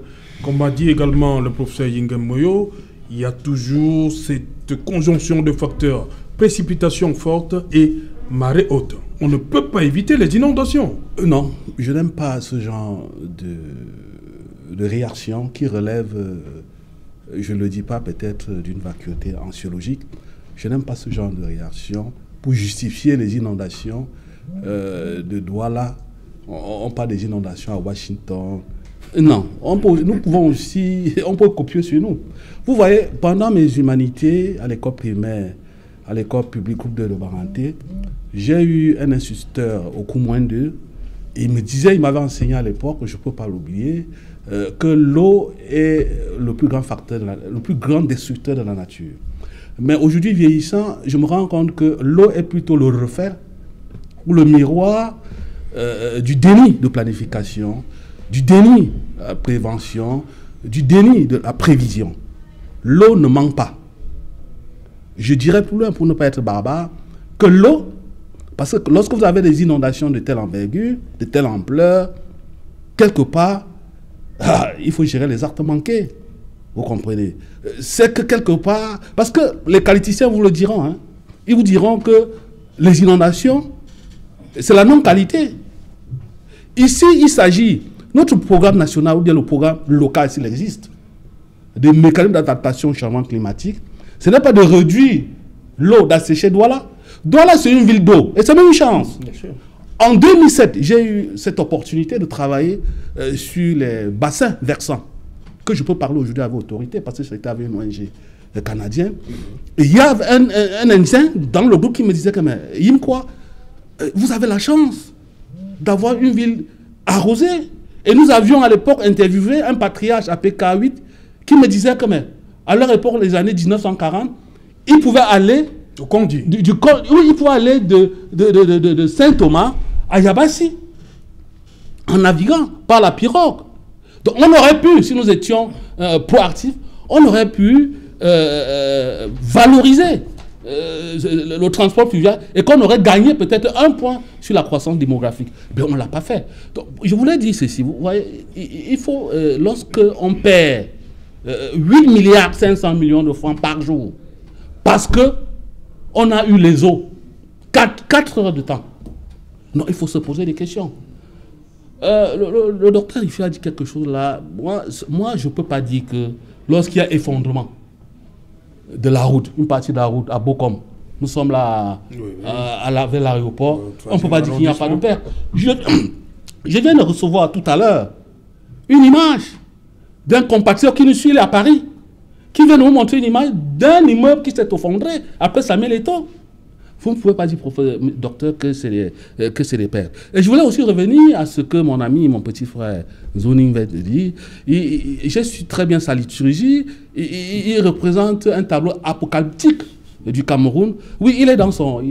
comme m'a dit également le professeur Yingem Moyo, il y a toujours cette conjonction de facteurs, précipitation forte et marée haute. On ne peut pas éviter les inondations. Non, je n'aime pas ce genre de réaction qui relève... je ne le dis pas peut-être d'une vacuité anxiologique, je n'aime pas ce genre de réaction pour justifier les inondations de Douala. On parle des inondations à Washington, Non, nous pouvons aussi, on peut copier sur nous. Vous voyez, pendant mes humanités à l'école primaire, à l'école publique groupe de Baranté, j'ai eu un instituteur au cours moins 2. Il me disait, il m'avait enseigné à l'époque, je ne peux pas l'oublier, que l'eau est le plus grand facteur, le plus grand destructeur de la nature. Mais aujourd'hui, vieillissant, je me rends compte que l'eau est plutôt le reflet ou le miroir du déni de planification, du déni de prévention, du déni de la prévision. L'eau ne manque pas. Je dirais plus loin, pour ne pas être barbare, que l'eau, parce que lorsque vous avez des inondations de telle envergure, de telle ampleur, quelque part, il faut gérer les actes manqués. Vous comprenez? C'est que quelque part, parce que les qualiticiens vous le diront, hein, ils vous diront que les inondations, c'est la non-qualité. Ici, il s'agit, notre programme national ou bien le programme local, s'il existe, des mécanismes d'adaptation au changement climatique, ce n'est pas de réduire l'eau, d'assécher Douala. Douala, c'est une ville d'eau, et c'est même une chance. Bien sûr. En 2007, j'ai eu cette opportunité de travailler sur les bassins versants, que je peux parler aujourd'hui avec autorité, parce que c'était avec une ONG canadienne. Et il y a un Indien dans le groupe qui me disait que, mais Yimkwa, vous avez la chance d'avoir une ville arrosée. Et nous avions à l'époque interviewé un patriarche à PK8 qui me disait que, mais, à leur époque, les années 1940, il pouvait aller oui, il pouvait aller de Saint-Thomas à Yabassi en naviguant par la pirogue. Donc on aurait pu, si nous étions proactifs, on aurait pu valoriser le transport fluvial et qu'on aurait gagné peut-être 1 point sur la croissance démographique. Mais on ne l'a pas fait. Donc, je voulais dire ceci, vous voyez, il faut, lorsqu'on perd 8 milliards 500 millions de francs par jour, parce qu'on a eu les eaux, 4 heures de temps. Non, il faut se poser des questions. Le docteur Rifi a dit quelque chose là. Moi je ne peux pas dire que lorsqu'il y a effondrement de la route, une partie de la route à Bokom, nous sommes là vers l'aéroport, on ne peut pas dire qu'il n'y a pas de perte. Je viens de recevoir tout à l'heure une image d'un compatriote qui nous suit à Paris, qui vient nous montrer une image d'un immeuble qui s'est effondré après Samuel Eto'o. Vous ne pouvez pas dire, docteur, que c'est des pères. Et je voulais aussi revenir à ce que mon ami, mon petit frère Zoning va dire. Je suis très bien sa liturgie. Il représente un tableau apocalyptique du Cameroun. Oui, il est dans son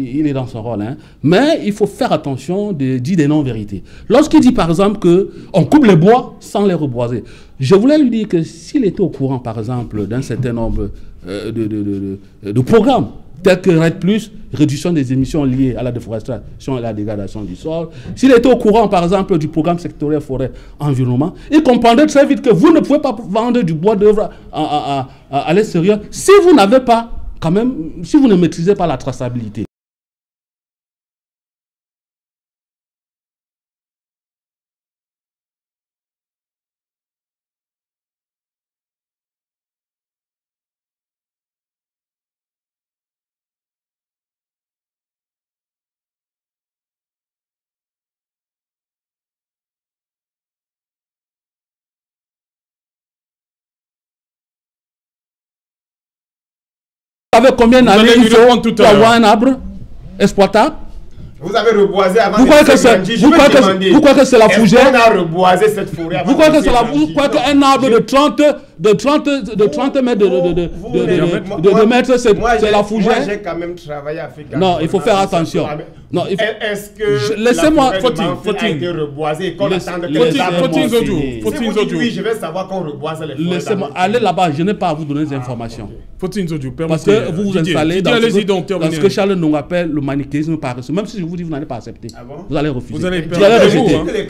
rôle. Hein. Mais il faut faire attention de dire des non-vérités. Lorsqu'il dit, par exemple, qu'on coupe les bois sans les reboiser, je voulais lui dire que s'il était au courant, par exemple, d'un certain nombre de programmes, tels que RED+, réduction des émissions liées à la déforestation et à la dégradation du sol. S'il était au courant, par exemple, du programme sectoriel forêt-environnement, il comprendrait très vite que vous ne pouvez pas vendre du bois d'œuvre à l'extérieur si vous n'avez pas, quand même, si vous ne maîtrisez pas la traçabilité. Avec combien d'années il faut pour avoir un arbre exploitable? Vous avez reboisé avant. Vous croyez que c'est la fougère? On a reboisé cette forêt avant. Vous croyez que c'est la fougère? Vous croyez qu'un arbre de 30 mètres de mètres, c'est la fougère? Moi, j'ai quand même travaillé à Afrique. Non, il faut faire attention. Est-ce que laissez-moi, a été reboisée et qu'on attend que les arbres oui, je vais savoir qu'on reboise les forêts. Laissez-moi aller là-bas, je n'ai pas à vous donner des informations. Parce que vous vous installez dans ce que Charles Ndongo appelle le manichéisme paresseux. Même si je vous dis, vous n'allez pas accepter. Vous allez refuser. Vous allez rejeter.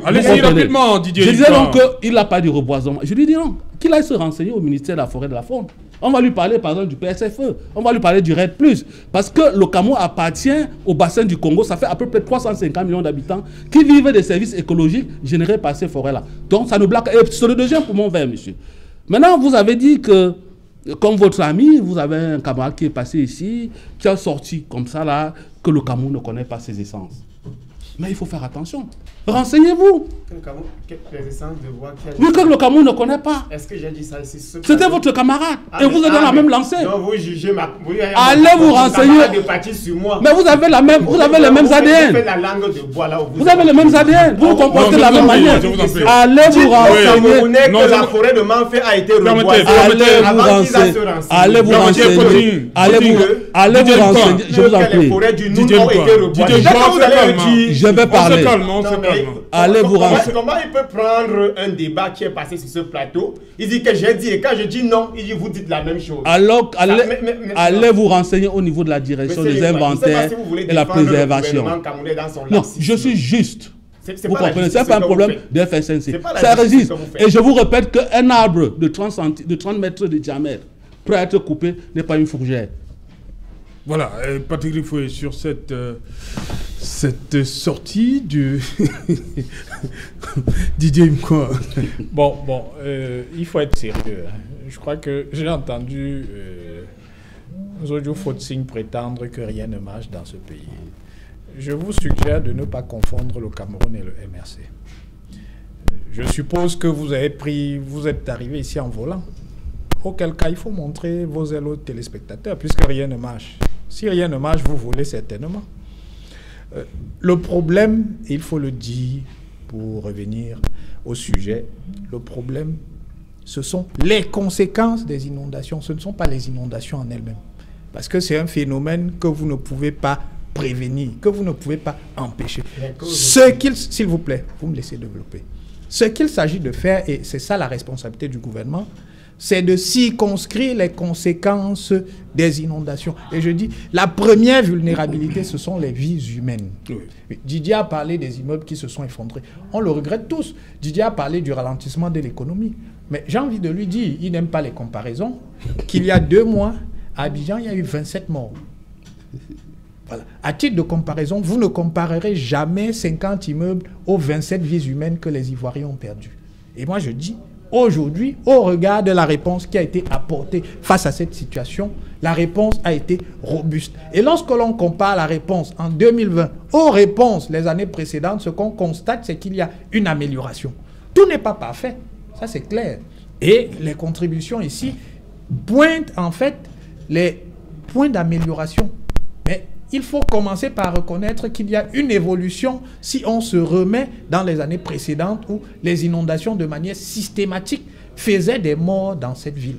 Allez-y rapidement, Didier. Je disais donc qu'il n'a pas du reboisement. Je lui dis non, qu'il aille se renseigner au ministère de la Forêt et de la Faune. On va lui parler par exemple du PSFE, on va lui parler du RED+, parce que le Cameroun appartient au bassin du Congo, ça fait à peu près 350 millions d'habitants qui vivent des services écologiques générés par ces forêts-là. Donc ça nous bloque. Et c'est le deuxième poumon vert, monsieur. Maintenant, vous avez dit que, comme votre ami, vous avez un camarade qui est passé ici, qui a sorti comme ça là, que le Cameroun ne connaît pas ses essences. Mais il faut faire attention. Renseignez-vous. Les essences de voix qui a... Oui, que le Cameroun ne connaît pas. Est-ce que j'ai dit ça ici? C'était votre camarade. Et vous êtes dans la même lancée. Non, vous jugez ma... Allez vous renseigner. De partir sur moi. Mais vous avez la même, vous avez les mêmes ADN. Vous faites la langue de bois là où vous avez les mêmes ADN. Vous vous comportez de la même manière. Allez vous renseigner. Que la forêt de Manfait a été reboisée. Allez vous renseigner. Allez vous renseigner. Je vous en prie. Les forêts du Nord ont été reboisées. Je vais parler. Allez vous renseigner. Comment il peut prendre un débat qui est passé sur ce plateau? Il dit que j'ai dit, et quand je dis non, il dit vous dites la même chose. Alors, allez vous renseigner au niveau de la direction des inventaires et la préservation. Non, je suis juste. Vous comprenez, ce n'est pas un problème de FSNC. Ça résiste. Et je vous répète qu'un arbre de 30 mètres de diamètre prêt à être coupé n'est pas une fourgère. Voilà, Patrick Rifoué, sur cette sortie du... Didier quoi. Bon, il faut être sérieux. Je crois que j'ai entendu Zodio Fotsing prétendre que rien ne marche dans ce pays. Je vous suggère de ne pas confondre le Cameroun et le MRC. Je suppose que vous êtes arrivé ici en volant. Auquel cas, il faut montrer vos ailes aux téléspectateurs, puisque rien ne marche. Si rien ne marche, vous volez certainement. Le problème, il faut le dire pour revenir au sujet, le problème, ce sont les conséquences des inondations. Ce ne sont pas les inondations en elles-mêmes. Parce que c'est un phénomène que vous ne pouvez pas prévenir, que vous ne pouvez pas empêcher. S'il vous plaît, vous me laissez développer. Ce qu'il s'agit de faire, et c'est ça la responsabilité du gouvernement, c'est de circonscrire les conséquences des inondations. Et je dis, la première vulnérabilité, ce sont les vies humaines. Oui. Didier a parlé des immeubles qui se sont effondrés. On le regrette tous. Didier a parlé du ralentissement de l'économie. Mais j'ai envie de lui dire, il n'aime pas les comparaisons, qu'il y a 2 mois, à Abidjan, il y a eu 27 morts. Voilà. À titre de comparaison, vous ne comparerez jamais 50 immeubles aux 27 vies humaines que les Ivoiriens ont perdues. Et moi, je dis, aujourd'hui, au regard de la réponse qui a été apportée face à cette situation, la réponse a été robuste. Et lorsque l'on compare la réponse en 2020 aux réponses les années précédentes, ce qu'on constate, c'est qu'il y a une amélioration. Tout n'est pas parfait, ça c'est clair. Et les contributions ici pointent en fait les points d'amélioration. Mais il faut commencer par reconnaître qu'il y a une évolution si on se remet dans les années précédentes où les inondations de manière systématique faisaient des morts dans cette ville.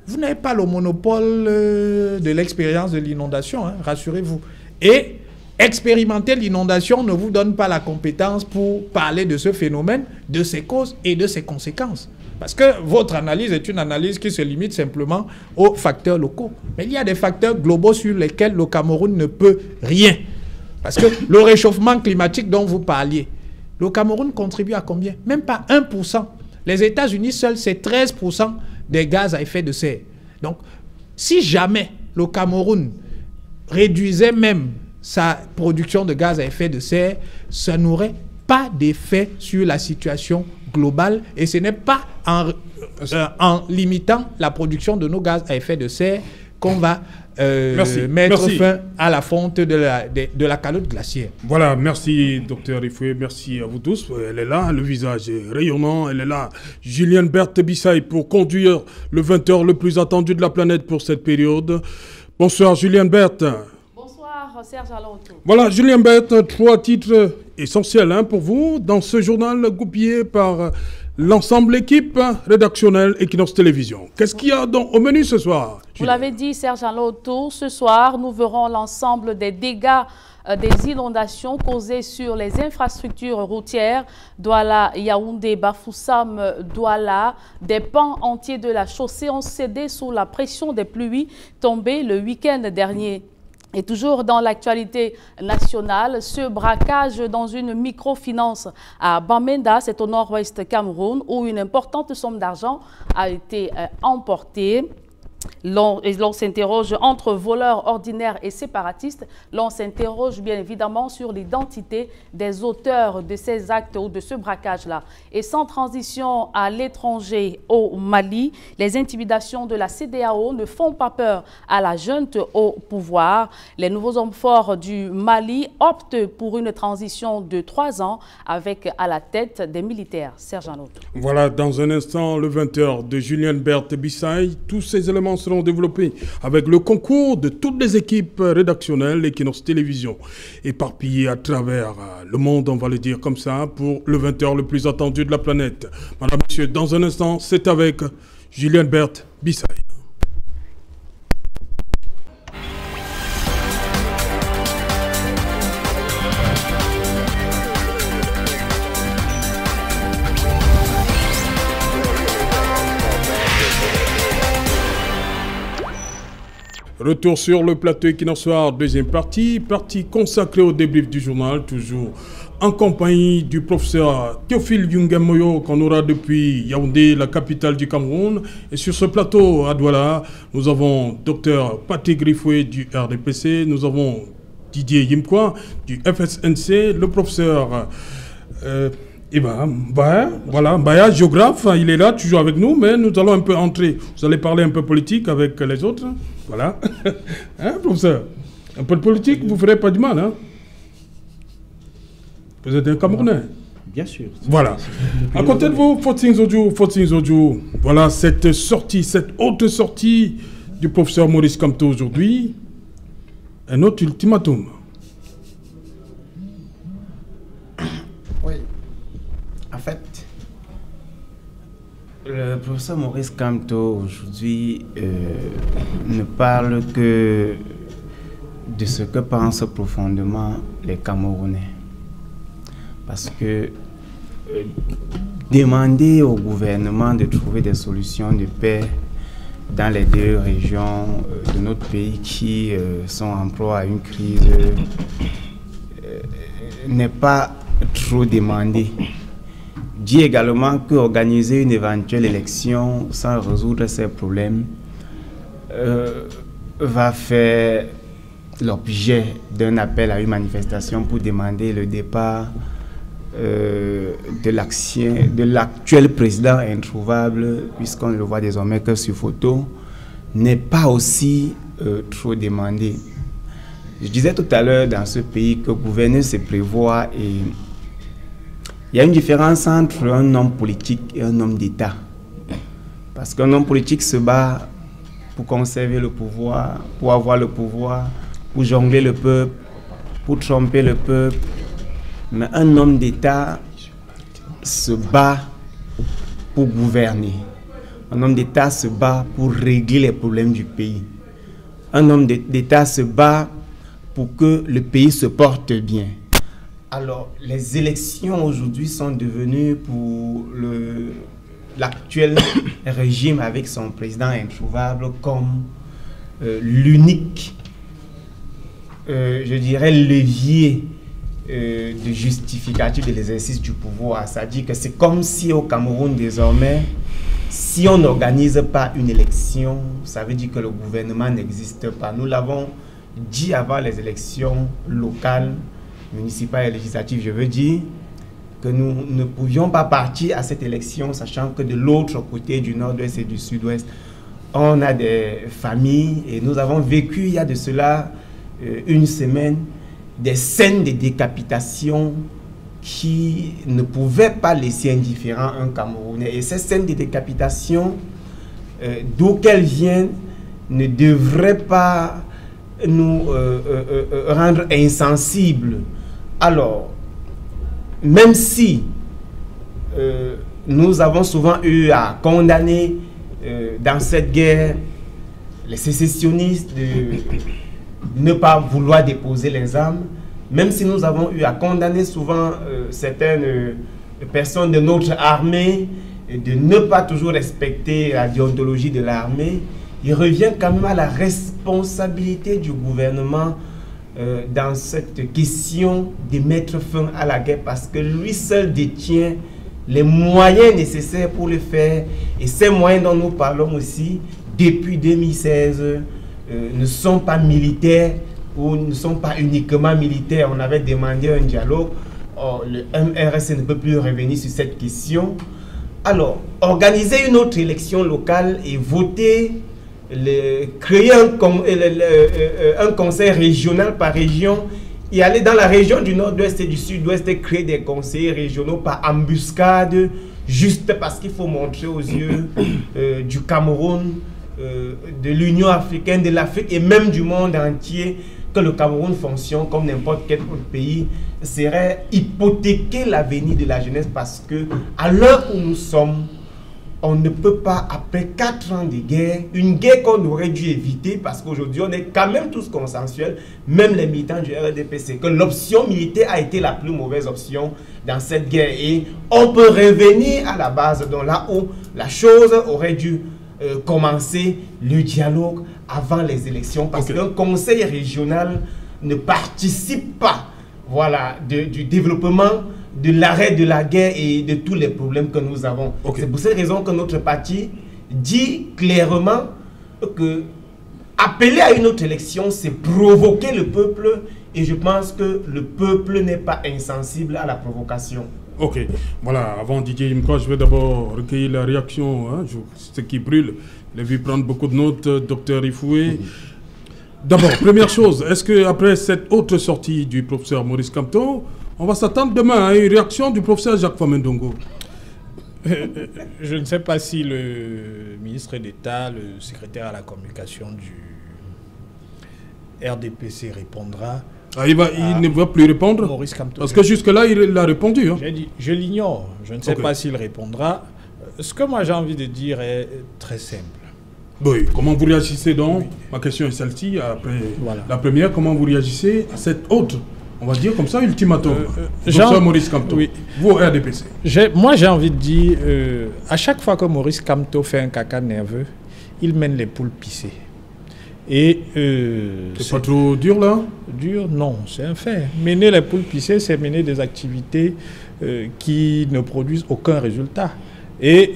Vous n'avez pas le monopole de l'expérience de l'inondation, hein, rassurez-vous. Et expérimenter l'inondation ne vous donne pas la compétence pour parler de ce phénomène, de ses causes et de ses conséquences. Parce que votre analyse est une analyse qui se limite simplement aux facteurs locaux. Mais il y a des facteurs globaux sur lesquels le Cameroun ne peut rien. Parce que le réchauffement climatique dont vous parliez, le Cameroun contribue à combien? Même pas 1%. Les États-Unis seuls, c'est 13% des gaz à effet de serre. Donc, si jamais le Cameroun réduisait même sa production de gaz à effet de serre, ça n'aurait pas d'effet sur la situation globale, et ce n'est pas en limitant la production de nos gaz à effet de serre qu'on va mettre fin à la fonte de la calotte glaciaire. Voilà, merci Dr Rifoué, merci à vous tous. Elle est là, le visage est rayonnant, elle est là. Julienne Berthe Bissaï pour conduire le 20h le plus attendu de la planète pour cette période. Bonsoir Julienne Berthe. Serge Alonto. Voilà, Julien Berthe, 3 titres essentiels pour vous dans ce journal goupillé par l'ensemble équipe rédactionnelle Equinox Télévision. Qu'est-ce qu'il y a donc au menu ce soir? Vous l'avez dit, Serge Alonto, ce soir, nous verrons l'ensemble des dégâts des inondations causées sur les infrastructures routières, Douala, Yaoundé, Bafoussam, Douala. Des pans entiers de la chaussée ont cédé sous la pression des pluies tombées le week-end dernier. Et toujours dans l'actualité nationale, ce braquage dans une microfinance à Bamenda, c'est au nord-ouest Cameroun, où une importante somme d'argent a été emportée. L'on s'interroge entre voleurs ordinaires et séparatistes. L'on s'interroge bien évidemment sur l'identité des auteurs de ces actes ou de ce braquage-là. Et sans transition à l'étranger, au Mali, les intimidations de la CEDEAO ne font pas peur à la junte au pouvoir. Les nouveaux hommes forts du Mali optent pour une transition de 3 ans avec à la tête des militaires. Serge Anout. Voilà, dans un instant, le 20h de Julien Berthe Bissaï. Tous ces éléments seront développés avec le concours de toutes les équipes rédactionnelles Equinox Télévision, éparpillées à travers le monde, on va le dire comme ça, pour le 20h le plus attendu de la planète. Madame, Monsieur, dans un instant, c'est avec Julien Berthe Bissaï. Retour sur le plateau Equinox, deuxième partie consacrée au débrief du journal, toujours en compagnie du professeur Théophile Yungamoyo qu'on aura depuis Yaoundé, la capitale du Cameroun. Et sur ce plateau à Douala, nous avons Dr Patrick Griffoué du RDPC, nous avons Didier Yimkwa du FSNC, le professeur Mbaya, géographe, il est là, toujours avec nous, mais nous allons un peu entrer. Vous allez parler un peu politique avec les autres. Voilà. Hein, professeur? Un peu de politique, vous ne ferez pas du mal, hein? Vous êtes un Camerounais? Bien sûr. Voilà. À côté de vous, Fortins Ojo. Voilà cette haute sortie du professeur Maurice Kamto aujourd'hui. Un autre ultimatum. Oui. En fait, le professeur Maurice Kamto aujourd'hui ne parle que de ce que pensent profondément les Camerounais. Parce que demander au gouvernement de trouver des solutions de paix dans les 2 régions de notre pays qui sont en proie à une crise n'est pas trop demandé. Dit également qu'organiser une éventuelle élection sans résoudre ces problèmes va faire l'objet d'un appel à une manifestation pour demander le départ de l'actuel président introuvable, puisqu'on ne le voit désormais que sur photo, n'est pas aussi trop demandé. Je disais tout à l'heure dans ce pays que gouverner se prévoit et il y a une différence entre un homme politique et un homme d'État. Parce qu'un homme politique se bat pour conserver le pouvoir, pour avoir le pouvoir, pour jongler le peuple, pour tromper le peuple. Mais un homme d'État se bat pour gouverner. Un homme d'État se bat pour régler les problèmes du pays. Un homme d'État se bat pour que le pays se porte bien. Alors, les élections aujourd'hui sont devenues pour l'actuel régime avec son président introuvable comme l'unique, je dirais, levier de justificatif de l'exercice du pouvoir. C'est-à-dire que c'est comme si au Cameroun désormais, si on n'organise pas une élection, ça veut dire que le gouvernement n'existe pas. Nous l'avons dit avant les élections locales, municipales et législatives, je veux dire, que nous ne pouvions pas partir à cette élection, sachant que de l'autre côté, du nord-ouest et du sud-ouest, on a des familles et nous avons vécu il y a de cela une semaine des scènes de décapitation qui ne pouvaient pas laisser indifférent un Camerounais. Et ces scènes de décapitation, d'où qu'elles viennent, ne devraient pas nous rendre insensibles. Alors, même si nous avons souvent eu à condamner dans cette guerre les sécessionnistes de ne pas vouloir déposer les armes, même si nous avons eu à condamner souvent certaines personnes de notre armée de ne pas toujours respecter la déontologie de l'armée, il revient quand même à la responsabilité du gouvernement dans cette question de mettre fin à la guerre, parce que lui seul détient les moyens nécessaires pour le faire, et ces moyens dont nous parlons aussi depuis 2016, ne sont pas militaires ou ne sont pas uniquement militaires. On avait demandé un dialogue. Or, le MRC ne peut plus revenir sur cette question. Alors, organiser une autre élection locale et voter, créer un conseil régional par région et aller dans la région du nord-ouest et du sud-ouest et créer des conseillers régionaux par embuscade, juste parce qu'il faut montrer aux yeux du Cameroun, de l'Union africaine, de l'Afrique et même du monde entier que le Cameroun fonctionne comme n'importe quel autre pays, serait hypothéquer l'avenir de la jeunesse, parce que à l'heure où nous sommes, on ne peut pas, après 4 ans de guerre, une guerre qu'on aurait dû éviter, parce qu'aujourd'hui on est quand même tous consensuels, même les militants du RDPC, que l'option militaire a été la plus mauvaise option dans cette guerre, et on peut revenir à la base, donc là où la chose aurait dû commencer, le dialogue avant les élections, parce qu'un conseil régional ne participe pas, voilà, du développement, de l'arrêt de la guerre et de tous les problèmes que nous avons. C'est pour cette raison que notre parti dit clairement que appeler à une autre élection, c'est provoquer le peuple, et je pense que le peuple n'est pas insensible à la provocation. Ok, voilà, avant Didier Imko, je vais d'abord recueillir la réaction, hein, ce qui brûle. Je vais prendre beaucoup de notes, docteur Ifoué. D'abord, première chose, est-ce qu'après cette autre sortie du professeur Maurice Kamto, on va s'attendre demain à une réaction du professeur Jacques Famendongo? Je ne sais pas si le ministre d'État, le secrétaire à la communication du RDPC répondra. Ah, il ne va plus répondre Maurice Kamto. Parce que jusque-là, il a répondu. Hein. J'ai dit, je l'ignore. Je ne sais pas s'il répondra. Ce que moi j'ai envie de dire est très simple. Oui, comment vous réagissez donc? Ma question est celle-ci. Après la première, comment vous réagissez à cette autre, on va dire comme ça, ultimatum? Maurice Kamto, vous au RDPC. Moi j'ai envie de dire, à chaque fois que Maurice Kamto fait un caca nerveux, il mène les poules pissées. C'est pas trop dur là? Dur, non, c'est un fait. Mener les poules pissées, c'est mener des activités qui ne produisent aucun résultat. Et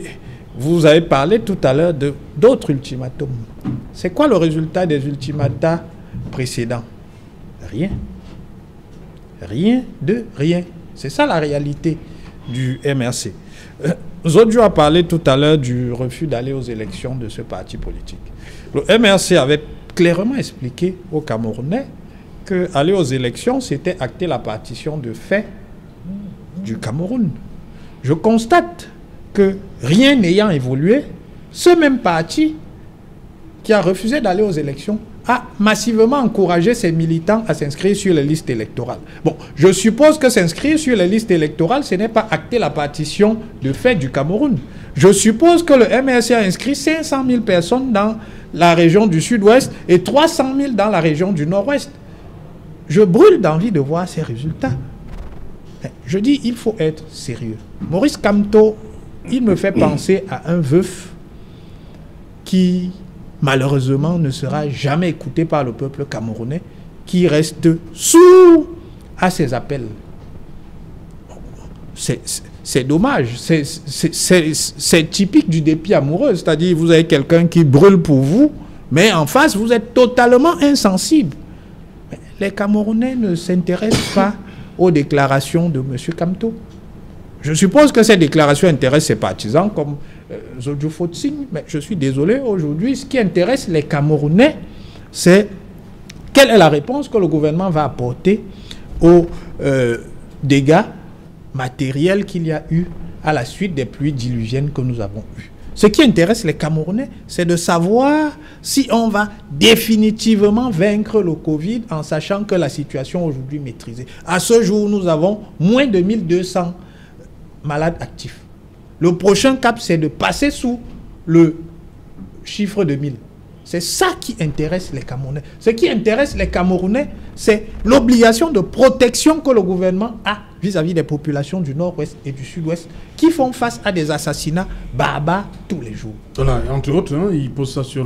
vous avez parlé tout à l'heure d'autres ultimatums. C'est quoi le résultat des ultimatas précédents? Rien. Rien de rien. C'est ça la réalité du MRC. Zodjo a parlé tout à l'heure du refus d'aller aux élections de ce parti politique. Le MRC avait clairement expliqué aux Camerounais qu'aller aux élections, c'était acter la partition de fait du Cameroun. Je constate que rien n'ayant évolué, ce même parti qui a refusé d'aller aux élections a massivement encouragé ses militants à s'inscrire sur les listes électorales. Bon, je suppose que s'inscrire sur les listes électorales, ce n'est pas acter la partition de fait du Cameroun. Je suppose que le MRC a inscrit 500 000 personnes dans la région du sud-ouest et 300 000 dans la région du nord-ouest. Je brûle d'envie de voir ces résultats. Je dis, il faut être sérieux. Maurice Kamto, il me fait penser à un veuf qui, malheureusement, ne sera jamais écouté par le peuple camerounais, qui reste sourd à ses appels. C'est dommage. C'est typique du dépit amoureux. C'est-à-dire, vous avez quelqu'un qui brûle pour vous, mais en face, vous êtes totalement insensible. Mais les Camerounais ne s'intéressent pas aux déclarations de M. Kamto. Je suppose que ces déclarations intéressent ses partisans comme Zodjo Fotsing, mais je suis désolé, aujourd'hui, ce qui intéresse les Camerounais, c'est quelle est la réponse que le gouvernement va apporter aux dégâts matériels qu'il y a eu à la suite des pluies diluviennes que nous avons eues. Ce qui intéresse les Camerounais, c'est de savoir si on va définitivement vaincre le Covid en sachant que la situation aujourd'hui est maîtrisée. À ce jour, nous avons moins de 1200 malades actifs. Le prochain cap, c'est de passer sous le chiffre de 1000. C'est ça qui intéresse les Ce qui intéresse les Camerounais, c'est l'obligation de protection que le gouvernement a vis-à-vis des populations du nord-ouest et du sud-ouest qui font face à des assassinats barbares tous les jours. Voilà, entre autres, hein, il pose ça sur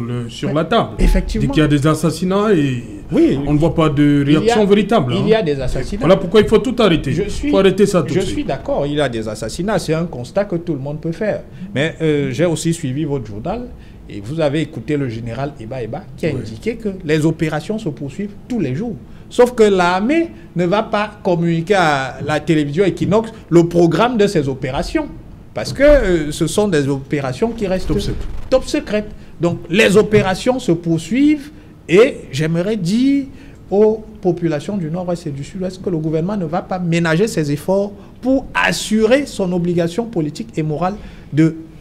la table. Effectivement. Il dit qu'il y a des assassinats et oui, on ne voit pas de réaction véritable. Il y a des assassinats. Voilà pourquoi il faut tout arrêter. Il faut arrêter ça tout de suite. Je suis d'accord, il y a des assassinats, c'est un constat que tout le monde peut faire. Mais j'ai aussi suivi votre journal et vous avez écouté le général Eba qui a indiqué que les opérations se poursuivent tous les jours. Sauf que l'armée ne va pas communiquer à la télévision Equinox le programme de ces opérations. Parce que ce sont des opérations qui restent top secrètes. Donc les opérations se poursuivent et j'aimerais dire aux populations du nord-ouest et du sud-ouest que le gouvernement ne va pas ménager ses efforts pour assurer son obligation politique et morale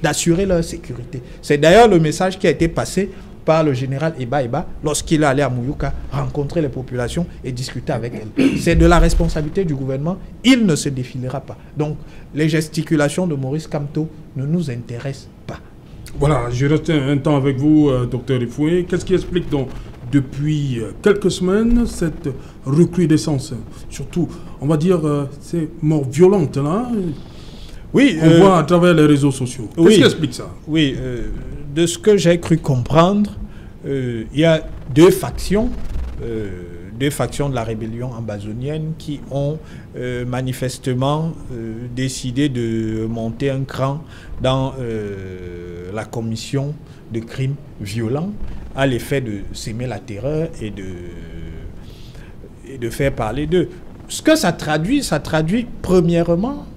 d'assurer leur sécurité. C'est d'ailleurs le message qui a été passé par le général Eba lorsqu'il est allé à Mouyouka rencontrer les populations et discuter avec elles. C'est de la responsabilité du gouvernement, il ne se défilera pas. Donc les gesticulations de Maurice Kamto ne nous intéressent pas. Voilà, je reste un temps avec vous, docteur Ifoué. Qu'est-ce qui explique donc depuis quelques semaines cette recrudescence? Surtout, on va dire, ces morts violentes là. Oui, on voit à travers les réseaux sociaux. Qu'est-ce qui explique ça? Oui, de ce que j'ai cru comprendre, il y a deux factions de la rébellion ambazonienne qui ont manifestement décidé de monter un cran dans la commission de crimes violents à l'effet de s'aimer la terreur et de faire parler d'eux. Ce que ça traduit premièrement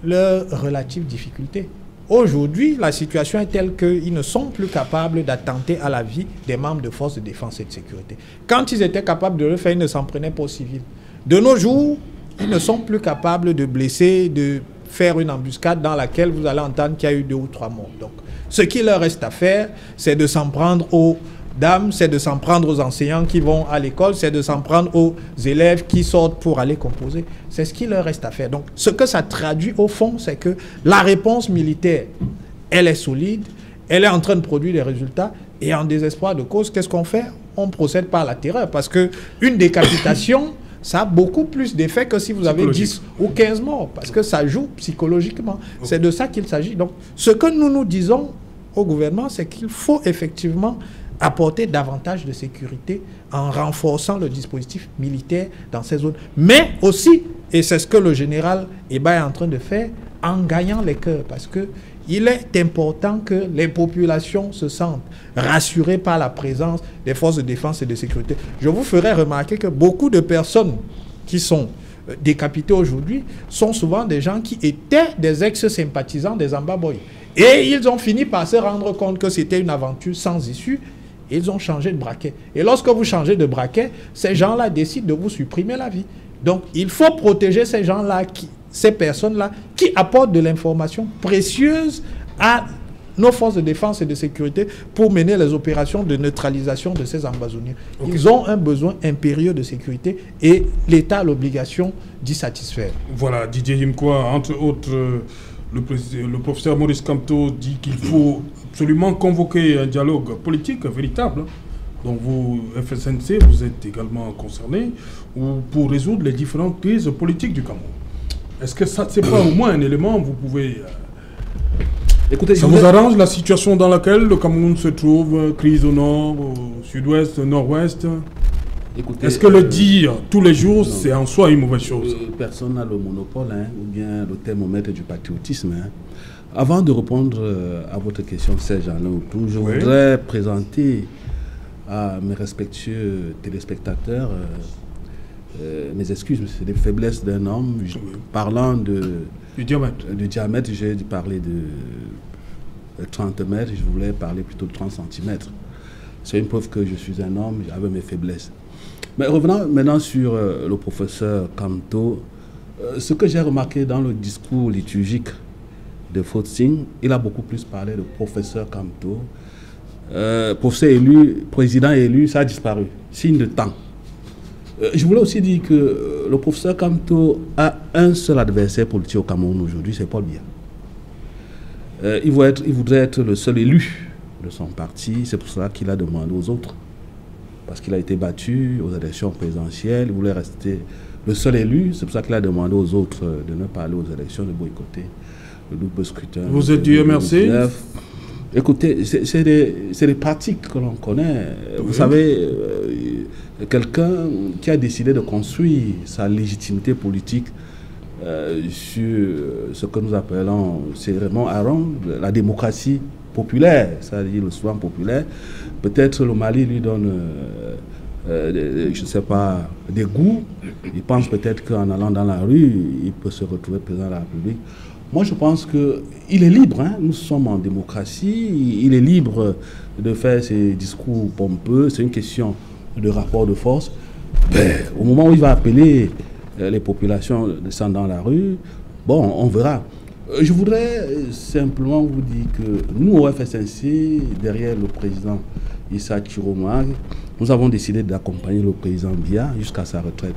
leurs relatives difficultés. Aujourd'hui, la situation est telle qu'ils ne sont plus capables d'attenter à la vie des membres de forces de défense et de sécurité. Quand ils étaient capables de le faire, ils ne s'en prenaient pas aux civils. De nos jours, ils ne sont plus capables de blesser, de faire une embuscade dans laquelle vous allez entendre qu'il y a eu 2 ou 3 morts. Donc, ce qu'il leur reste à faire, c'est de s'en prendre aux dames, c'est de s'en prendre aux enseignants qui vont à l'école, c'est de s'en prendre aux élèves qui sortent pour aller composer. C'est ce qu'il leur reste à faire. Donc, ce que ça traduit au fond, c'est que la réponse militaire, elle est solide, elle est en train de produire des résultats, et en désespoir de cause, qu'est-ce qu'on fait? On procède par la terreur, parce qu'une décapitation, ça a beaucoup plus d'effet que si vous avez 10 ou 15 morts, parce que ça joue psychologiquement. C'est de ça qu'il s'agit. Donc, ce que nous disons au gouvernement, c'est qu'il faut effectivement apporter davantage de sécurité en renforçant le dispositif militaire dans ces zones. Mais aussi, et c'est ce que le général Eba est en train de faire, en gagnant les cœurs. Parce qu'il est important que les populations se sentent rassurées par la présence des forces de défense et de sécurité. Je vous ferai remarquer que beaucoup de personnes qui sont décapitées aujourd'hui sont souvent des gens qui étaient des ex-sympathisants des Amba Boy. Et ils ont fini par se rendre compte que c'était une aventure sans issue. Ils ont changé de braquet. Et lorsque vous changez de braquet, ces gens-là décident de vous supprimer la vie. Donc, il faut protéger ces gens-là, ces personnes-là, qui apportent de l'information précieuse à nos forces de défense et de sécurité pour mener les opérations de neutralisation de ces ambazoniens. Okay. Ils ont un besoin impérieux de sécurité et l'État a l'obligation d'y satisfaire. Voilà, Didier Yimkwa, entre autres, le professeur Maurice Kamto dit qu'il faut absolument convoquer un dialogue politique véritable. Donc vous, FSNC, vous êtes également concerné pour résoudre les différentes crises politiques du Cameroun. Est-ce que ça, c'est pas au moins un élément, vous pouvez... Écoutez, ça vous arrange la situation dans laquelle le Cameroun se trouve, crise au nord, au sud-ouest, au nord-ouest? Est-ce que le dire tous les jours, c'est en soi une mauvaise chose? Personne n'a le monopole, ou bien le thermomètre du patriotisme. Avant de répondre à votre question, Serge Alain, je voudrais présenter à mes respectueux téléspectateurs mes excuses, c'est des faiblesses d'un homme. Parlant du diamètre, j'ai parlé de 30 mètres, je voulais parler plutôt de 30 cm. C'est une preuve que je suis un homme, j'avais mes faiblesses. Mais revenons maintenant sur le professeur Kamto. Ce que j'ai remarqué dans le discours liturgique de Faustin, il a beaucoup plus parlé de professeur Kamto. Professeur élu, président élu, ça a disparu. Signe de temps. Je voulais aussi dire que le professeur Kamto a un seul adversaire politique au Cameroun aujourd'hui, c'est Paul Biya. Il voudrait être le seul élu de son parti, c'est pour cela qu'il a demandé aux autres. Parce qu'il a été battu aux élections présidentielles, il voulait rester le seul élu. C'est pour ça qu'il a demandé aux autres de ne pas aller aux élections, de boycotter le double scrutin. Vous êtes du MRC? Écoutez, c'est des pratiques que l'on connaît. Vous savez, quelqu'un qui a décidé de construire sa légitimité politique sur ce que nous appelons, c'est Raymond Aron, la démocratie populaire, c'est-à-dire le souverain populaire. Peut-être le Mali lui donne, je ne sais pas, des goûts. Il pense peut-être qu'en allant dans la rue, il peut se retrouver président de la République. Moi, je pense qu'il est libre, hein. Nous sommes en démocratie, il est libre de faire ses discours pompeux, c'est une question de rapport de force. Ben, au moment où il va appeler les populations descendre dans la rue, bon, on verra. Je voudrais simplement vous dire que nous, au FSNC, derrière le président Issa Chiromag, nous avons décidé d'accompagner le président Biya jusqu'à sa retraite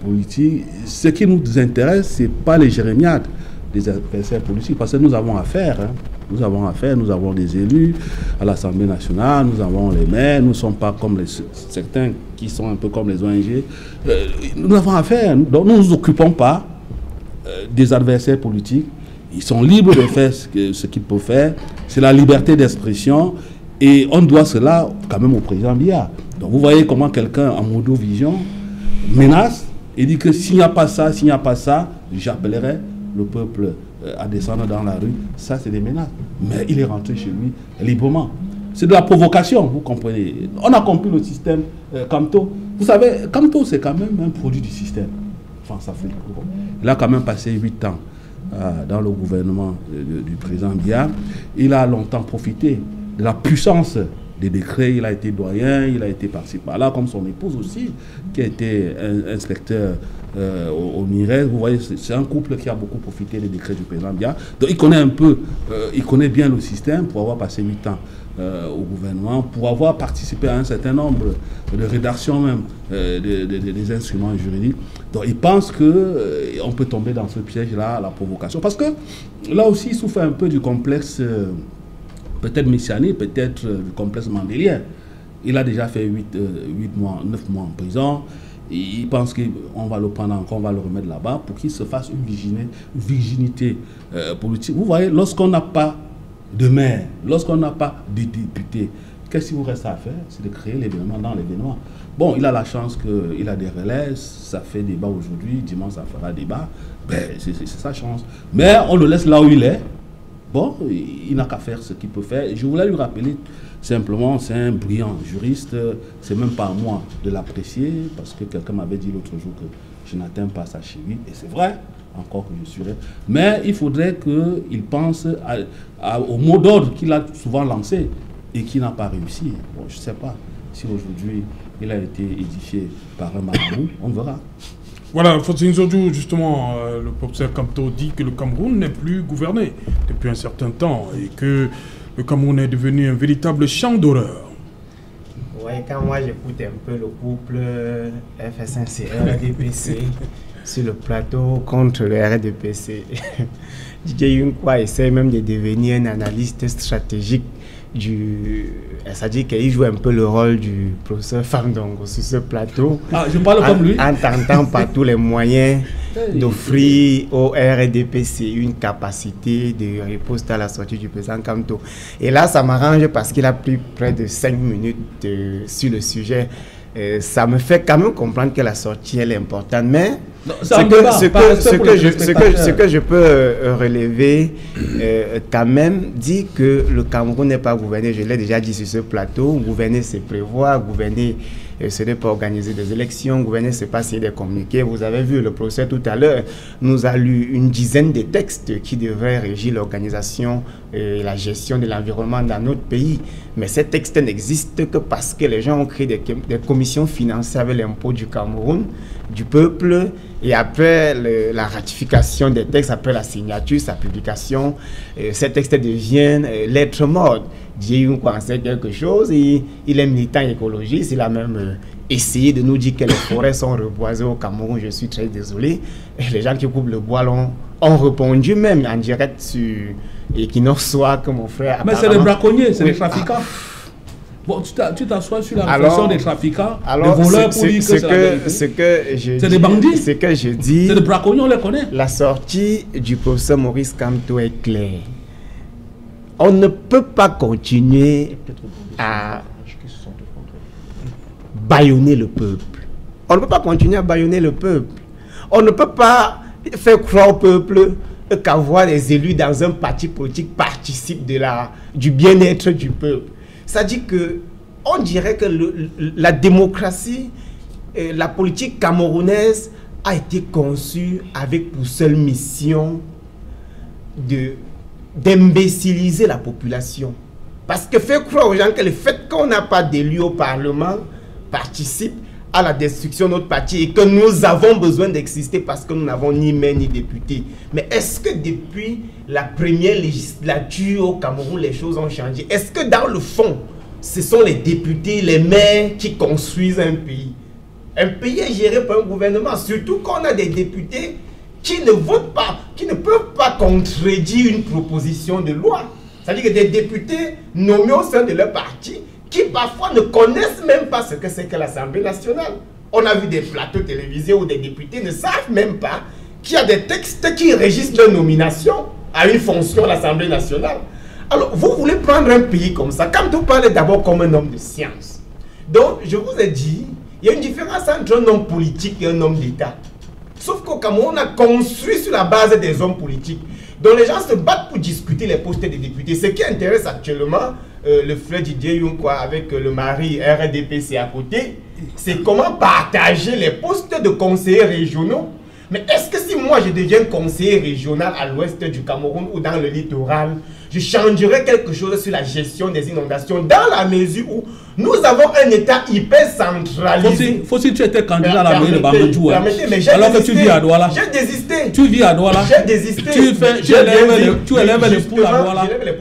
politique. Ce qui nous intéresse, ce n'est pas les jérémiades des adversaires politiques, parce que nous avons affaire, hein. Nous avons des élus à l'Assemblée nationale, nous avons les maires, nous ne sommes pas comme certains qui sont un peu comme les ONG. Nous avons affaire, donc nous ne nous occupons pas des adversaires politiques. Ils sont libres de faire ce qu'ils peuvent faire, c'est la liberté d'expression, et on doit cela quand même au président Biya. Donc vous voyez comment quelqu'un en modo vision menace et dit que s'il n'y a pas ça, j'appellerai le peuple à descendre dans la rue. Ça, c'est des menaces. Mais il est rentré chez lui librement. C'est de la provocation, vous comprenez. On a compris le système Kamto. Vous savez, Kamto, c'est quand même un produit du système. France Afrique. Il a quand même passé 8 ans dans le gouvernement du président Biya. Il a longtemps profité de la puissance des décrets. Il a été doyen, il a été par-ci par-là, comme son épouse aussi, qui a été inspecteur au MIRES. Vous voyez, c'est un couple qui a beaucoup profité des décrets du président Biya. Donc il connaît un peu, il connaît bien le système pour avoir passé 8 ans au gouvernement, pour avoir participé à un certain nombre de rédactions même des instruments juridiques. Donc il pense qu'on peut tomber dans ce piège-là, la provocation. Parce que là aussi, il souffre un peu du complexe, peut-être messianique, peut-être du complexe mandélien. Il a déjà fait 9 mois en prison. Il pense qu'on va le prendre encore, on va le remettre là-bas pour qu'il se fasse une virginité politique. Vous voyez, lorsqu'on n'a pas de maire, lorsqu'on n'a pas de député, qu'est-ce qu'il vous reste à faire? C'est de créer l'événement dans l'événement. Bon, il a la chance qu'il a des relais, ça fait débat aujourd'hui, dimanche ça fera débat. Ben, c'est sa chance. Mais on le laisse là où il est. Bon, il n'a qu'à faire ce qu'il peut faire. Je voulais lui rappeler simplement, c'est un brillant juriste, c'est même pas à moi de l'apprécier, parce que quelqu'un m'avait dit l'autre jour que je n'atteins pas sa cheville, et c'est vrai, encore que je suis. Mais il faudrait qu'il pense au mot d'ordre qu'il a souvent lancé et qui n'a pas réussi. Bon, je ne sais pas si aujourd'hui il a été édifié par un marabout, on verra. Voilà, Faustin Zodjou, justement, le professeur Kamto dit que le Cameroun n'est plus gouverné depuis un certain temps et que le Cameroun est devenu un véritable champ d'horreur. Oui, quand moi j'écoute un peu le couple FSNC RDPC sur le plateau contre le RDPC, Didier Yunkwa essaie même de devenir un analyste stratégique c'est-à-dire qu'il joue un peu le rôle du professeur Fandongo sur ce plateau. Ah, je parle comme lui. En tentant par tous les moyens d'offrir au RDPC une capacité de riposte à la sortie du président Kamto. Et là, ça m'arrange parce qu'il a pris près de 5 minutes sur le sujet. Ça me fait quand même comprendre que la sortie elle est importante, mais ce que je peux relever quand même dit que le Cameroun n'est pas gouverné, je l'ai déjà dit sur ce plateau. Gouverner c'est prévoir, gouverner ce n'est pas organiser des élections, gouverner c'est pas essayer de communiquer. Vous avez vu le procès tout à l'heure nous a lu une dizaine de textes qui devraient régir l'organisation et la gestion de l'environnement dans notre pays, mais ces textes n'existent que parce que les gens ont créé des commissions financées avec l'impôt du Cameroun, du peuple, et après la ratification des textes, après la signature, sa publication, ces textes deviennent lettres mortes. Dieu en sait quelque chose, il est militant écologiste, il a même essayé de nous dire que les forêts sont reboisées au Cameroun. Je suis très désolé. Et les gens qui coupent le bois ont répondu même en direct sur Equinox Soir que mon frère... Mais c'est les braconniers, c'est les trafiquants. Bon, tu t'assois sur la réflexion des trafiquants, des voleurs pour dire que c'est la vérité. C'est des bandits. Ce que je dis. C'est des braconniers, on les connaît. La sortie du professeur Maurice Kamto est claire. On ne peut pas continuer à bâillonner le peuple. On ne peut pas continuer à bâillonner le peuple. On ne peut pas faire croire au peuple qu'avoir des élus dans un parti politique participe du bien-être du peuple. C'est-à-dire que on dirait que la démocratie, la politique camerounaise a été conçue avec pour seule mission d'imbéciliser la population. Parce que faire croire aux gens que le fait qu'on n'a pas d'élus au Parlement participe à la destruction de notre parti et que nous avons besoin d'exister parce que nous n'avons ni maire ni député. Mais est-ce que depuis la première législature au Cameroun, les choses ont changé? Est-ce que dans le fond, ce sont les députés, les maires qui construisent un pays? Un pays est géré par un gouvernement, surtout quand on a des députés qui ne votent pas, qui ne peuvent pas contredire une proposition de loi. C'est-à-dire que des députés nommés au sein de leur parti qui parfois ne connaissent même pas ce que c'est que l'Assemblée nationale. On a vu des plateaux télévisés où des députés ne savent même pas qu'il y a des textes qui régissent leur nomination à une fonction à l'Assemblée nationale. Alors, vous voulez prendre un pays comme ça, quand vous parlez d'abord comme un homme de science. Donc, je vous ai dit, il y a une différence entre un homme politique et un homme d'État. Sauf qu'au Cameroun, on a construit sur la base des hommes politiques. Donc, les gens se battent pour discuter les postes des députés. Ce qui intéresse actuellement le frère Didier Yonkwa avec le mari RDPC à côté, c'est comment partager les postes de conseillers régionaux. Mais est-ce que si moi je deviens conseiller régional à l'ouest du Cameroun ou dans le littoral, je changerai quelque chose sur la gestion des inondations dans la mesure où nous avons un État hyper centralisé? Faut si tu étais candidat à la mairie de Bamandjou, alors que tu vis à Douala. J'ai désisté. Tu vis à Douala. J'ai désisté. Tu élèves les poules à Douala. Tu élèves les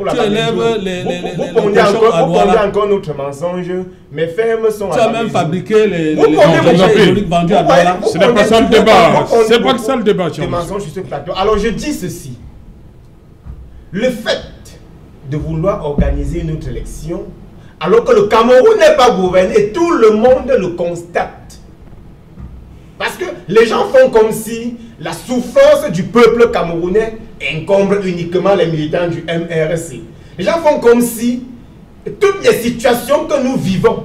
cochons à Douala. Vous encore notre mensonge. Mes fermes sont à Tu as même fabriqué les vendus à Douala. Ce n'est pas ça le débat. C'est pas ça le débat. Des mensonges sur ce plateau. Alors je dis ceci. Le fait de vouloir organiser une autre élection, alors que le Cameroun n'est pas gouverné, et tout le monde le constate. Parce que les gens font comme si la souffrance du peuple camerounais incombe uniquement les militants du MRC. Les gens font comme si toutes les situations que nous vivons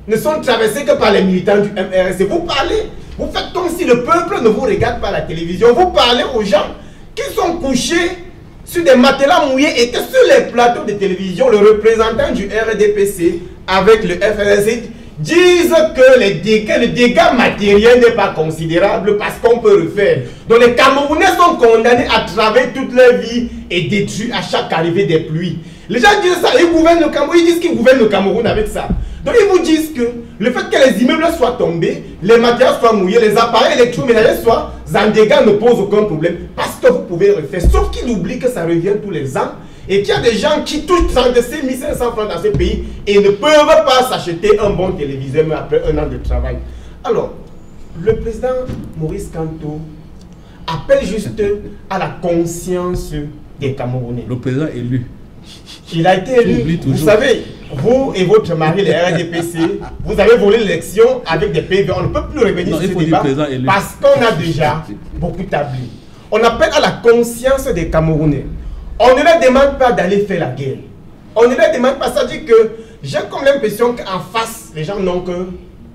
ne sont traversées que par les militants du MRC. Vous parlez, vous faites comme si le peuple ne vous regarde pas à la télévision. Vous parlez aux gens qui sont couchés sur des matelas mouillés et que sur les plateaux de télévision, le représentant du RDPC avec le FNC disent que le dégât matériel n'est pas considérable parce qu'on peut refaire. Donc les Camerounais sont condamnés à travailler toute leur vie et détruits à chaque arrivée des pluies. Les gens disent ça, ils gouvernent le Cameroun, ils disent qu'ils gouvernent le Cameroun avec ça. Donc ils vous disent que le fait que les immeubles soient tombés, les matériaux soient mouillés, les appareils électroménagers soient en dégâts ne pose aucun problème parce que vous pouvez refaire. Sauf qu'ils oublient que ça revient tous les ans et qu'il y a des gens qui touchent 36 500 francs dans ce pays et ne peuvent pas s'acheter un bon téléviseur mais après un an de travail. Alors, le président Maurice Kamto appelle juste à la conscience des Camerounais. Le président élu. Il a été élu. Vous savez, vous et votre mari, les RDPC, vous avez volé l'élection avec des PV. On ne peut plus revenir sur ce débat parce qu'on a déjà beaucoup établi. On appelle à la conscience des Camerounais. On ne leur demande pas d'aller faire la guerre. On ne leur demande pas. Ça dit que j'ai comme l'impression qu'en face, les gens n'ont que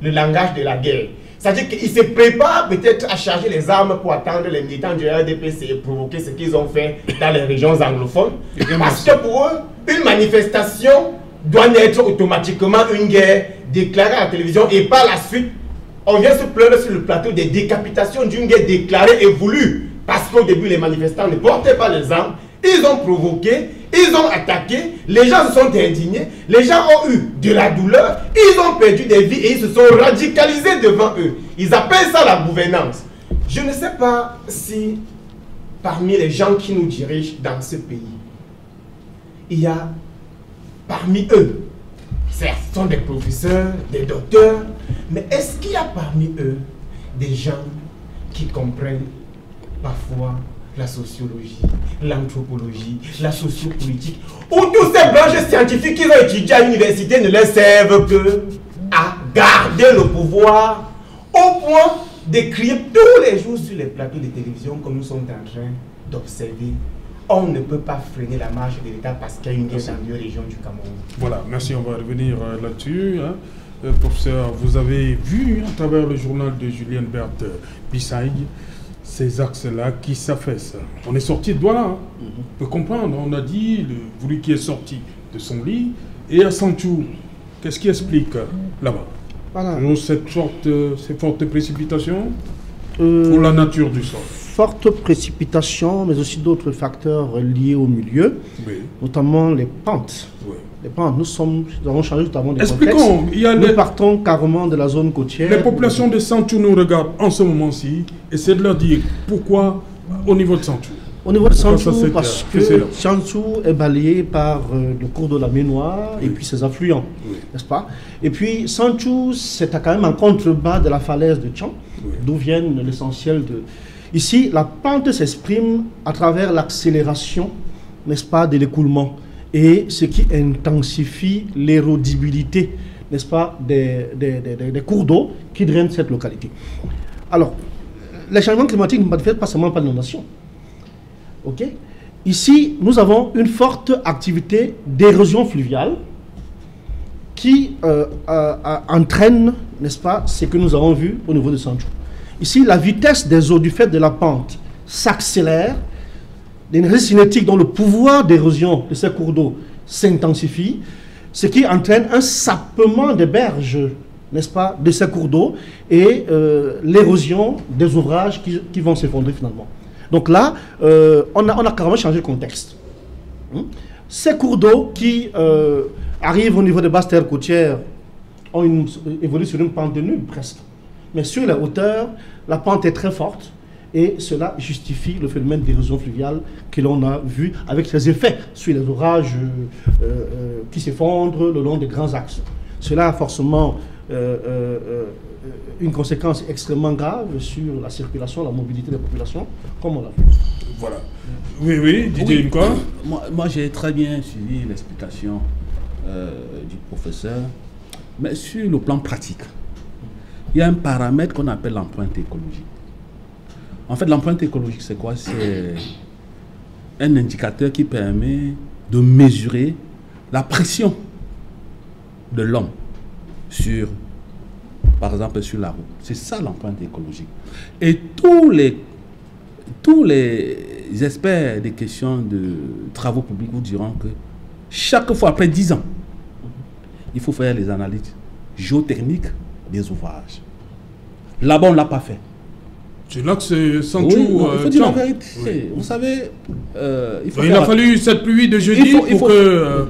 le langage de la guerre. C'est-à-dire qu'ils se préparent peut-être à charger les armes pour attendre les militants du RDPC et provoquer ce qu'ils ont fait dans les régions anglophones. Parce que pour eux, une manifestation doit naître automatiquement une guerre déclarée à la télévision et par la suite, on vient se plaindre sur le plateau des décapitations d'une guerre déclarée et voulue. Parce qu'au début, les manifestants ne portaient pas les armes, ils ont provoqué, ils ont attaqué, les gens se sont indignés, les gens ont eu de la douleur, ils ont perdu des vies et ils se sont radicalisés devant eux. Ils appellent ça la gouvernance. Je ne sais pas si parmi les gens qui nous dirigent dans ce pays, il y a parmi eux, certes, ce sont des professeurs, des docteurs, mais est-ce qu'il y a parmi eux des gens qui comprennent parfois la sociologie, l'anthropologie, la sociopolitique, où tous ces branches scientifiques qu'ils ont étudiées à l'université ne leur servent que à garder le pouvoir, au point d'écrire tous les jours sur les plateaux de télévision comme nous sommes en train d'observer. On ne peut pas freiner la marche de l'État parce qu'il y a une guerre dans deux régions du Cameroun. Voilà, merci, on va revenir là-dessus. Hein. Professeur, vous avez vu à travers le journal de Julien Berthe Bissaï ces axes-là qui s'affaissent. On est sorti de Douala, hein. On peut comprendre, on a dit, lui qui est sorti de son lit, et à Santhiou, qu'est-ce qui explique là-bas? Voilà. Ces fortes précipitations ou la nature du sol? Fortes précipitations, mais aussi d'autres facteurs liés au milieu, oui. Notamment les pentes. Oui. Les pentes, nous avons changé totalement de contexte. Nous partons carrément de la zone côtière. Les populations de Santhiou nous regardent en ce moment-ci, et c'est de leur dire pourquoi au niveau de Santhiou. Au niveau de Santhiou, parce que Santhiou est balayé par le cours de la Ménoire et puis ses affluents, n'est-ce pas? Et puis Santhiou, c'est quand même en contrebas de la falaise de Tchang, d'où viennent l'essentiel de... Ici, la pente s'exprime à travers l'accélération, n'est-ce pas, de l'écoulement, et ce qui intensifie l'érodibilité, n'est-ce pas, des cours d'eau qui drainent cette localité. Alors, les changements climatiques ne manifestent pas seulement par l'inondation. Ok. Ici, nous avons une forte activité d'érosion fluviale qui entraîne, n'est-ce pas, ce que nous avons vu au niveau de Santhiou. Ici, la vitesse des eaux du fait de la pente s'accélère, l'énergie cinétique dont le pouvoir d'érosion de ces cours d'eau s'intensifie, ce qui entraîne un sapement des berges, n'est-ce pas, de ces cours d'eau et l'érosion des ouvrages qui vont s'effondrer finalement. Donc là, on a carrément changé le contexte. Ces cours d'eau qui arrivent au niveau des basses terres côtières ont évolué sur une pente de nulle presque. Mais sur les hauteurs, la pente est très forte et cela justifie le phénomène d'érosion fluviale que l'on a vu avec ses effets sur les orages qui s'effondrent le long des grands axes. Cela a forcément une conséquence extrêmement grave sur la circulation, la mobilité des populations, comme on l'a vu. Voilà. Oui, Didier Nkwa. Moi j'ai très bien suivi l'explication du professeur, mais sur le plan pratique, il y a un paramètre qu'on appelle l'empreinte écologique. En fait, l'empreinte écologique, c'est quoi? C'est un indicateur qui permet de mesurer la pression de l'homme sur, par exemple, sur la route. C'est ça l'empreinte écologique. Et tous les experts des questions de travaux publics vous diront que chaque fois, après 10 ans, il faut faire les analyses géotechniques des ouvrages. Là-bas, on ne l'a pas fait. C'est là que c'est Santhiou. Oui, il faut dire la vérité. Oui. Vous savez, il a fallu cette pluie de jeudi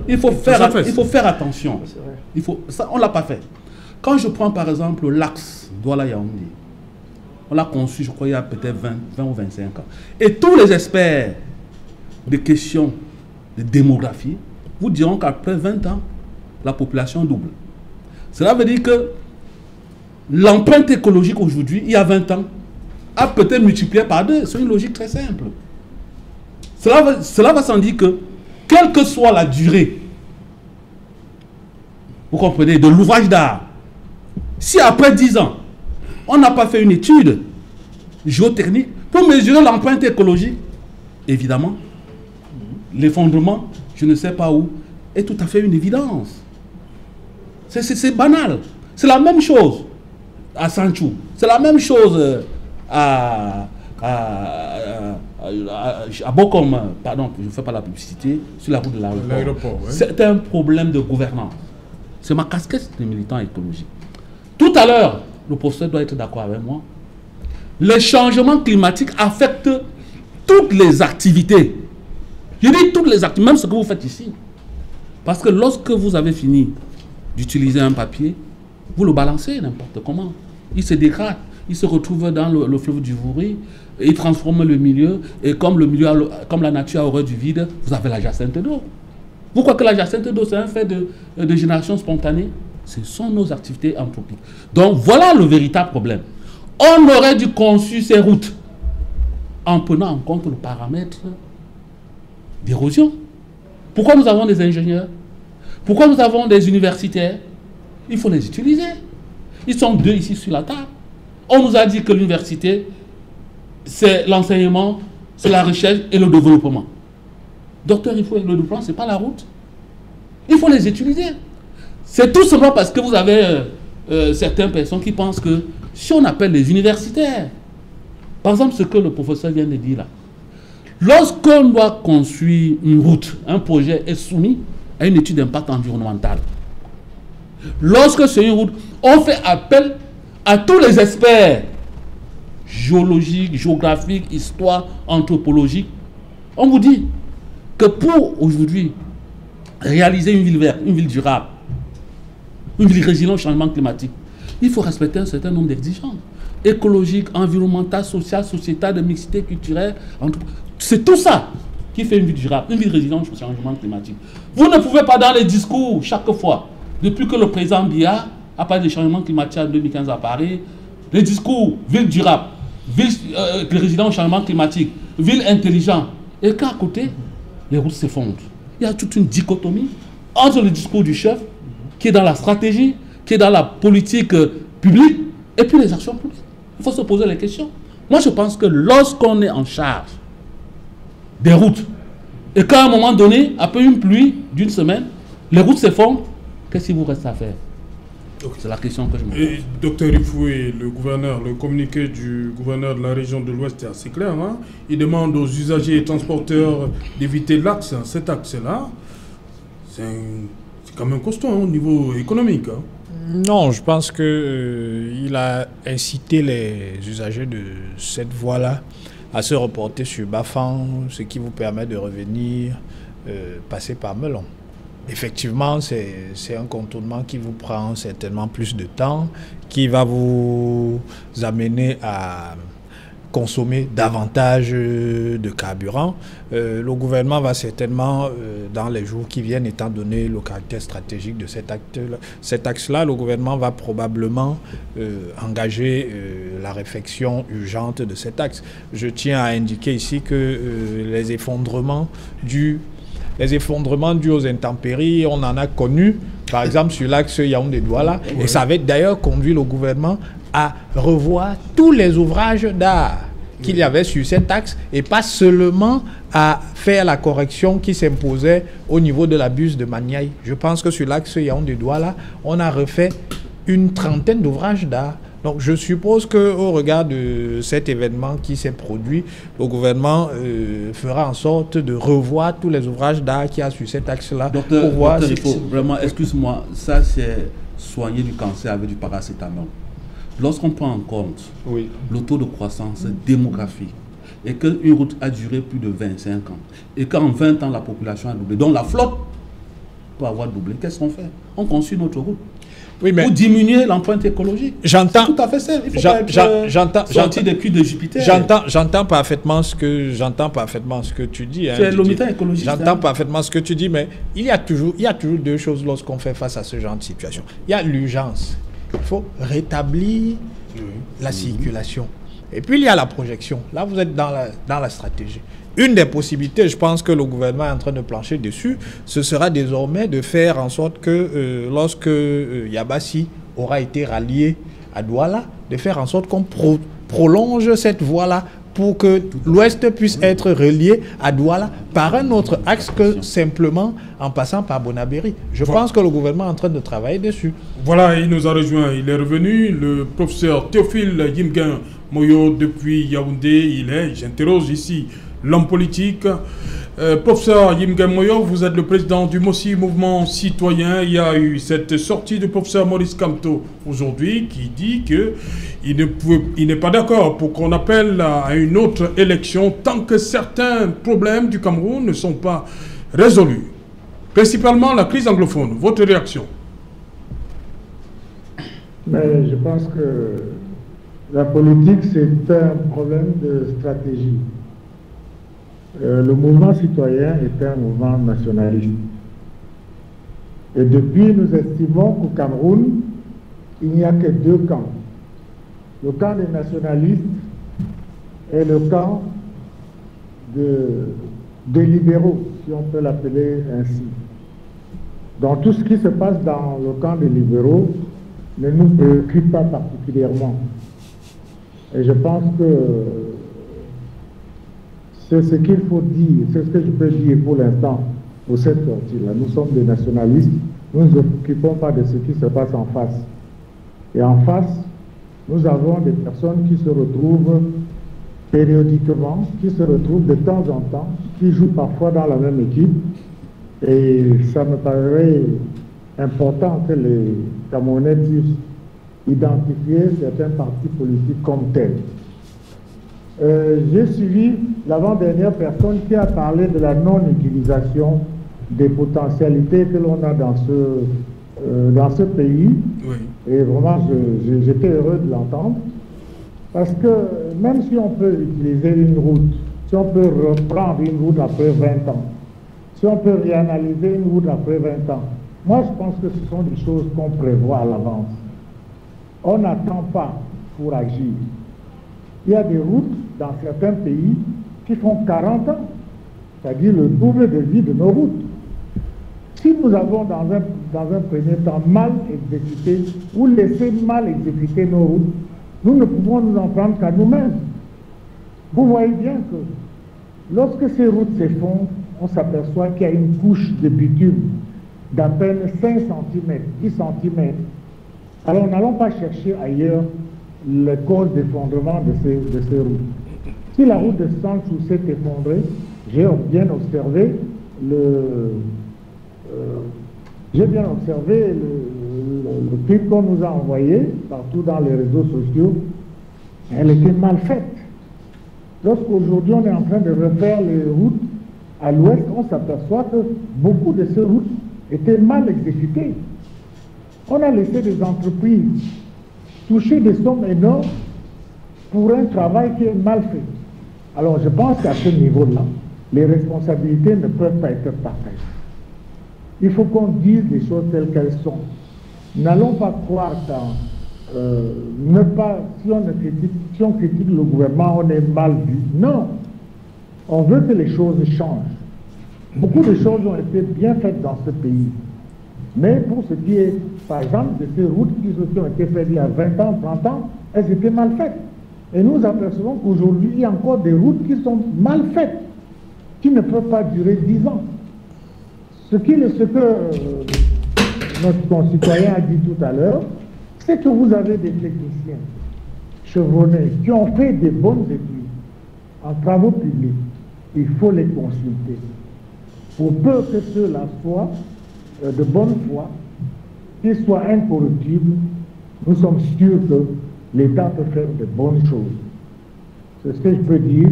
il faut faire attention. Ça, on ne l'a pas fait. Quand je prends par exemple l'axe Douala-Yaoundé, on l'a conçu, je crois, il y a peut-être 20 ou 25 ans. Et tous les experts de questions de démographie vous diront qu'après 20 ans, la population double. Cela veut dire que l'empreinte écologique aujourd'hui, il y a 20 ans, a peut-être multiplié par 2. C'est une logique très simple. Cela va sans dire que, quelle que soit la durée, vous comprenez, de l'ouvrage d'art, si après 10 ans, on n'a pas fait une étude géotechnique pour mesurer l'empreinte écologique, évidemment, l'effondrement, je ne sais pas où, est tout à fait une évidence. C'est banal. C'est la même chose à Santhiou. C'est la même chose à Bokom, pardon, je ne fais pas la publicité, sur la route de l'aéroport. Ouais. C'est un problème de gouvernance. C'est ma casquette de militant écologique. Tout à l'heure, le professeur doit être d'accord avec moi, les changements climatiques affectent toutes les activités. Je dis toutes les activités, même ce que vous faites ici. Parce que lorsque vous avez fini d'utiliser un papier, vous le balancez n'importe comment. Il se dégrade, il se retrouve dans le fleuve du Vouri, il transforme le milieu, et comme la nature a horreur du vide, vous avez la jacinthe d'eau. Vous croyez que la jacinthe d'eau, c'est un fait de génération spontanée? Ce sont nos activités anthropiques. Donc voilà le véritable problème. On aurait dû construire ces routes en prenant en compte le paramètre d'érosion. Pourquoi nous avons des ingénieurs? Pourquoi nous avons des universitaires? Il faut les utiliser. Ils sont 2 ici sur la table. On nous a dit que l'université, c'est l'enseignement, c'est la recherche et le développement. Docteur, il faut le développement, ce n'est pas la route. Il faut les utiliser. C'est tout simplement parce que vous avez certaines personnes qui pensent que si on appelle les universitaires, par exemple ce que le professeur vient de dire là, lorsqu'on doit construire une route, un projet est soumis à une étude d'impact environnemental. Lorsque c'est une route, on fait appel à tous les experts géologiques, géographiques, histoire, anthropologique. On vous dit que pour aujourd'hui réaliser une ville verte, une ville durable, une ville résiliente au changement climatique, il faut respecter un certain nombre d'exigences écologiques, environnementales, sociales, sociétales, de mixité culturelle. C'est tout ça qui fait une ville durable, une ville résiliente au changement climatique. Vous ne pouvez pas dans les discours, chaque fois, depuis que le président Biya a parlé de changement climatique en 2015 à Paris, les discours ville durable, ville résiliente au changement climatique, ville intelligente, et qu'à côté, les routes s'effondrent. Il y a toute une dichotomie entre le discours du chef, qui est dans la stratégie, qui est dans la politique publique, et puis les actions publiques. Il faut se poser les questions. Moi, je pense que lorsqu'on est en charge des routes, et qu'à un moment donné, après une pluie d'une semaine, les routes s'effondrent, qu'est-ce qu'il vous reste à faire? C'est la question que je me pose. Et Dr Ifoué, le gouverneur, le communiqué du gouverneur de la région de l'Ouest est assez clair. Hein? Il demande aux usagers et transporteurs d'éviter l'axe, cet axe-là. C'est quand même costaud au niveau économique. Hein? Non, je pense qu'il a incité les usagers de cette voie-là à se reporter sur Bafang, ce qui vous permet de revenir passer par Melon. Effectivement, c'est un contournement qui vous prend certainement plus de temps, qui va vous amener à consommer davantage de carburant. Le gouvernement va certainement, dans les jours qui viennent, étant donné le caractère stratégique de cet axe-là, le gouvernement va probablement engager la réflexion urgente de cet axe. Je tiens à indiquer ici que les effondrements dus aux intempéries, on en a connu, par exemple sur l'axe Yaoundé-Douala, et ça avait d'ailleurs conduit le gouvernement à revoir tous les ouvrages d'art qu'il y avait sur cet axe, et pas seulement à faire la correction qui s'imposait au niveau de la buse de Maniaï. Je pense que sur l'axe Yaoundé-Douala, on a refait une trentaine d'ouvrages d'art. Donc je suppose qu'au regard de cet événement qui s'est produit, le gouvernement fera en sorte de revoir tous les ouvrages d'art qu'il y a sur cet axe-là. Docteur, il faut vraiment, excuse-moi, ça c'est soigner du cancer avec du paracétamol. Lorsqu'on prend en compte le taux de croissance démographique et qu'une route a duré plus de 25 ans et qu'en 20 ans la population a doublé, donc la flotte peut avoir doublé, qu'est-ce qu'on fait? On construit notre route. Oui, mais pour diminuer l'empreinte écologique. J'entends. Tout à fait ça. Il faut sortir des culs de Jupiter. J'entends parfaitement ce que tu dis. C'est l'omitant écologique. J'entends parfaitement ce que tu dis, mais il y a toujours deux choses lorsqu'on fait face à ce genre de situation. Il y a l'urgence. Il faut rétablir la circulation. Et puis il y a la projection. Là, vous êtes dans la stratégie. Une des possibilités, je pense que le gouvernement est en train de plancher dessus, ce sera désormais de faire en sorte que lorsque Yabassi aura été rallié à Douala, de faire en sorte qu'on prolonge cette voie-là pour que l'Ouest puisse être relié à Douala par un autre axe que simplement en passant par Bonabéry. Je pense que le gouvernement est en train de travailler dessus. Voilà, il nous a rejoint, il est revenu, le professeur Théophile Yimgen Moyo depuis Yaoundé, j'interroge ici l'homme politique. Professeur Yimgen Moyo, vous êtes le président du MOSI, Mouvement Citoyen. Il y a eu cette sortie du professeur Maurice Kamto aujourd'hui qui dit qu'il n'est pas d'accord pour qu'on appelle à une autre élection tant que certains problèmes du Cameroun ne sont pas résolus. Principalement la crise anglophone. Votre réaction? Mais je pense que la politique, c'est un problème de stratégie. Le mouvement citoyen est un mouvement nationaliste. Et depuis, nous estimons qu'au Cameroun, il n'y a que deux camps. Le camp des nationalistes et le camp de libéraux, si on peut l'appeler ainsi. Donc tout ce qui se passe dans le camp des libéraux ne nous préoccupe pas particulièrement. Et je pense que c'est ce qu'il faut dire, c'est ce que je peux dire pour l'instant pour cette sortie-là. Nous sommes des nationalistes, nous ne nous occupons pas de ce qui se passe en face. Et en face, nous avons des personnes qui se retrouvent périodiquement, qui se retrouvent de temps en temps, qui jouent parfois dans la même équipe. Et ça me paraît important que les Camerounais puissent identifier certains partis politiques comme tels. J'ai suivi l'avant-dernière personne qui a parlé de la non-utilisation des potentialités que l'on a dans ce pays. Oui. Et vraiment, j'étais heureux de l'entendre. Parce que même si on peut utiliser une route, si on peut reprendre une route après 20 ans, si on peut réanalyser une route après 20 ans, moi je pense que ce sont des choses qu'on prévoit à l'avance. On n'attend pas pour agir. Il y a des routes dans certains pays qui font 40 ans, c'est-à-dire le double de vie de nos routes. Si nous avons dans un premier temps mal exécuté ou laissé mal exécuter nos routes, nous ne pouvons nous en prendre qu'à nous-mêmes. Vous voyez bien que lorsque ces routes s'effondrent, on s'aperçoit qu'il y a une couche de bitume d'à peine 5 cm, 10 cm. Alors n'allons pas chercher ailleurs les causes d'effondrement de ces routes. Si la route de Sanchou s'est effondrée, j'ai bien observé le clip qu'on nous a envoyé partout dans les réseaux sociaux. Elle était mal faite. Lorsqu'aujourd'hui on est en train de refaire les routes à l'ouest, on s'aperçoit que beaucoup de ces routes étaient mal exécutées. On a laissé des entreprises toucher des sommes énormes pour un travail qui est mal fait. Alors je pense qu'à ce niveau-là, les responsabilités ne peuvent pas être partagées. Il faut qu'on dise les choses telles qu'elles sont. N'allons pas croire si on critique le gouvernement, on est mal vu. Non, on veut que les choses changent. Beaucoup de choses ont été bien faites dans ce pays. Mais pour ce qui est, par exemple, de ces routes qui ont été faites il y a 20 ans, 30 ans, elles étaient mal faites. Et nous apercevons qu'aujourd'hui, il y a encore des routes qui sont mal faites, qui ne peuvent pas durer 10 ans. Ce que notre concitoyen a dit tout à l'heure, c'est que vous avez des techniciens chevronnés qui ont fait des bonnes études en travaux publics. Il faut les consulter. Pour peu que ceux-là soient de bonne foi, qu'ils soient incorruptibles, nous sommes sûrs que l'État peut faire de bonnes choses. C'est ce que je peux dire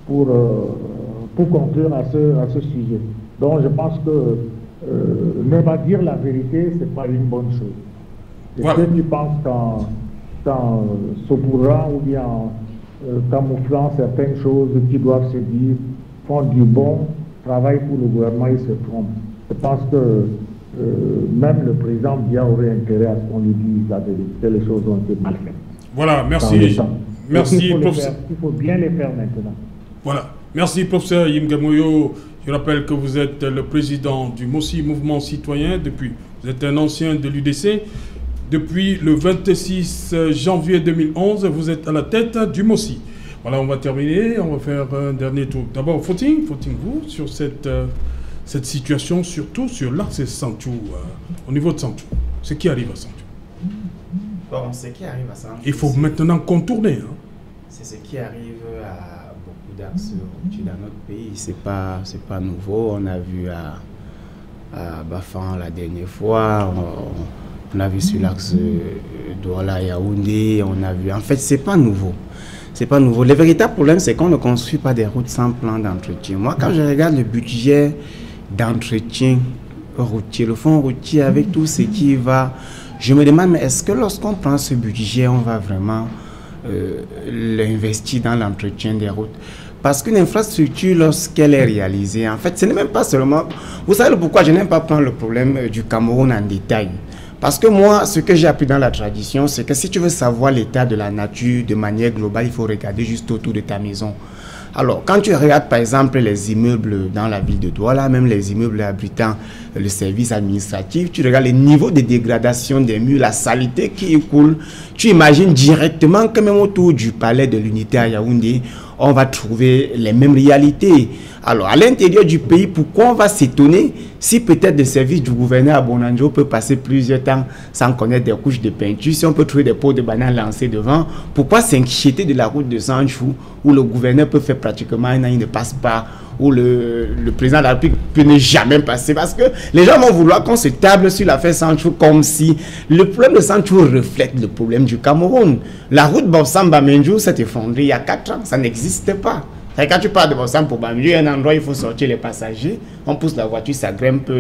pour conclure à ce sujet. Donc je pense que ne pas dire la vérité, ce n'est pas une bonne chose. Et voilà. Ceux qui pensent qu'en saupoudrant ou bien camouflant certaines choses qui doivent se dire, font du bon travail pour le gouvernement, ils se trompent. Je pense que même le président Biya aurait intérêt à ce qu'on lui dise la vérité, les choses ont été mal faites. Voilà, merci. Merci, professeur. Il faut bien les faire maintenant. Voilà. Merci, professeur Yimgamoyo. Je rappelle que vous êtes le président du MOSI, Mouvement Citoyen, vous êtes un ancien de l'UDC. Depuis le 26 janvier 2011, vous êtes à la tête du MOSI. Voilà, on va terminer, on va faire un dernier tour. D'abord, faut-il vous, sur cette situation, surtout sur l'axe Sanchou, au niveau de Sanchou. Ce qui arrive à Sanchou. Bon, ce qui arrive à Sanchou. Il faut maintenant contourner. Hein. C'est ce qui arrive à beaucoup d'axes dans notre pays. C'est pas nouveau. On a vu à Bafan la dernière fois. On a vu sur l'axe Douala-Yaoundé. On a vu. En fait, c'est pas nouveau. C'est pas nouveau. Le véritable problème, c'est qu'on ne construit pas des routes sans plan d'entretien. Moi, quand je regarde le budget d'entretien routier, le fonds routier avec tout ce qui va, je me demande, mais est-ce que lorsqu'on prend ce budget, on va vraiment l'investir dans l'entretien des routes? Parce qu'une infrastructure, lorsqu'elle est réalisée, en fait, ce n'est même pas seulement... Vous savez pourquoi je n'aime pas prendre le problème du Cameroun en détail? Parce que moi, ce que j'ai appris dans la tradition, c'est que si tu veux savoir l'état de la nature de manière globale, il faut regarder juste autour de ta maison. Alors, quand tu regardes par exemple les immeubles dans la ville de Douala, même les immeubles abritant le service administratif, tu regardes le niveau de dégradation des murs, la saleté qui écoule, tu imagines directement que même autour du palais de l'unité à Yaoundé, on va trouver les mêmes réalités. Alors, à l'intérieur du pays, pourquoi on va s'étonner si peut-être le service du gouverneur à Bonanjo peut passer plusieurs temps sans connaître des couches de peinture, si on peut trouver des pots de bananes lancés devant, pourquoi s'inquiéter de la route de Sanchou où le gouverneur peut faire pratiquement un an, il ne passe pas, où le président de la République peut ne jamais passer, parce que les gens vont vouloir qu'on se table sur l'affaire Sanchou comme si le problème de Sanchou reflète le problème du Cameroun. La route Bobsam-Bamenjou s'est effondrée il y a 4 ans, ça n'existait pas. Et quand tu parles de Bobsam pour Bamenjou, il y a un endroit où il faut sortir les passagers, on pousse la voiture, ça grimpe,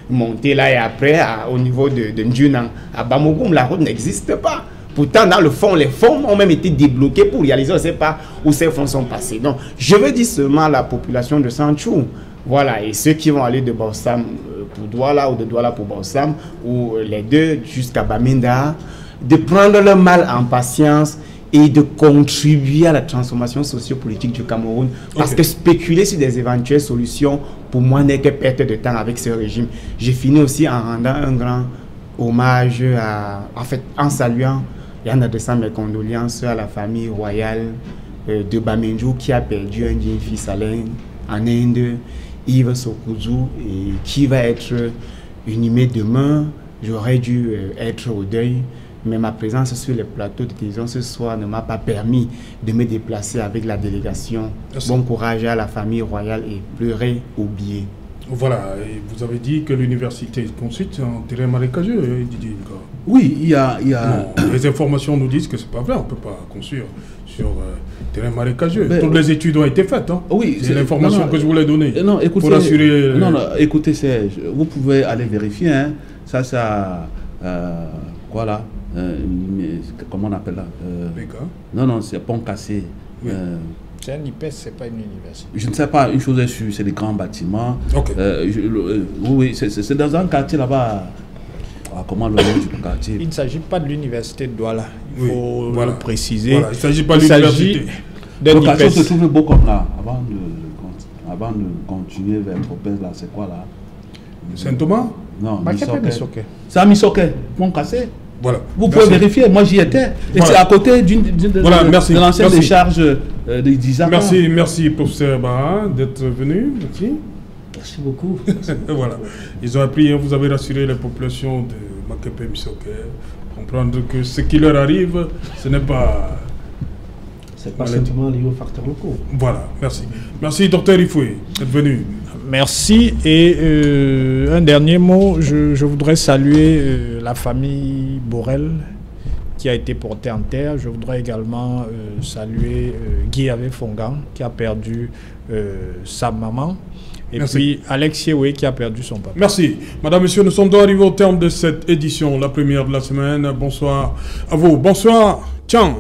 monter là, et après, au niveau de Ndjunang, à Bamogoum, la route n'existe pas. Pourtant, dans le fond, les fonds ont même été débloqués pour réaliser, on ne sait pas où ces fonds sont passés. Donc, je veux dire seulement à la population de Sanchou, voilà, et ceux qui vont aller de Bobsam pour Douala ou de Douala pour Bobsam, ou les deux jusqu'à Bamenda, de prendre le mal en patience et de contribuer à la transformation sociopolitique du Cameroun. Parce que spéculer sur des éventuelles solutions, pour moi, n'est que perte de temps avec ce régime. J'ai fini aussi en rendant un grand hommage, en saluant et en adressant mes condoléances à la famille royale de Bamenjou qui a perdu un digne fils en Inde, Yves Sokouzou, et qui va être inhumé demain. J'aurais dû être au deuil, mais ma présence sur les plateaux de télévision ce soir ne m'a pas permis de me déplacer avec la délégation. Merci. Bon courage à la famille royale et pleurer, oublier. Voilà, et vous avez dit que l'université est construite en terrain marécageux, Didier. Oui, il y a... Non, les informations nous disent que c'est pas vrai, on ne peut pas construire sur terrain marécageux. Toutes les études ont été faites. Hein. Oui, c'est l'information que je voulais donner. Non, écoutez, pour assurer... écoutez, vous pouvez aller vérifier. Hein. Ça, voilà. Comment on appelle là Non, c'est pont cassé. Oui. C'est un IPES, c'est pas une université. Je ne sais pas, une chose est sûre, c'est des grands bâtiments. Okay. Oui, c'est dans un quartier là-bas. Comment le nom du quartier? Il ne s'agit pas de l'université de Douala. Il faut le préciser. Voilà. Il ne s'agit pas de l'université. Le quartier se trouve beau comme là. Avant de continuer vers Popès, là, c'est quoi là? Saint-Thomas? Non, Missoké. C'est à Missoké, pont cassé. Voilà. Vous pouvez vérifier, moi j'y étais. Et c'est à côté de l'ancienne décharge d'Isaac. Merci professeur Baha d'être venu. Merci beaucoup. Voilà. Ils ont appris, vous avez rassuré les populations de Makepe Missoké, comprendre que ce qui leur arrive, ce n'est pas... C'est pas simplement lié aux facteurs locaux. Voilà, merci. Merci docteur Ifoué d'être venu. Merci. Et un dernier mot, je voudrais saluer la famille Borel qui a été portée en terre. Je voudrais également saluer Guy Ave Fongan qui a perdu sa maman. Et puis Alex Yewe qui a perdu son papa. Merci. Madame, Monsieur, nous sommes donc arrivés au terme de cette édition, la première de la semaine. Bonsoir à vous. Bonsoir. Tiens.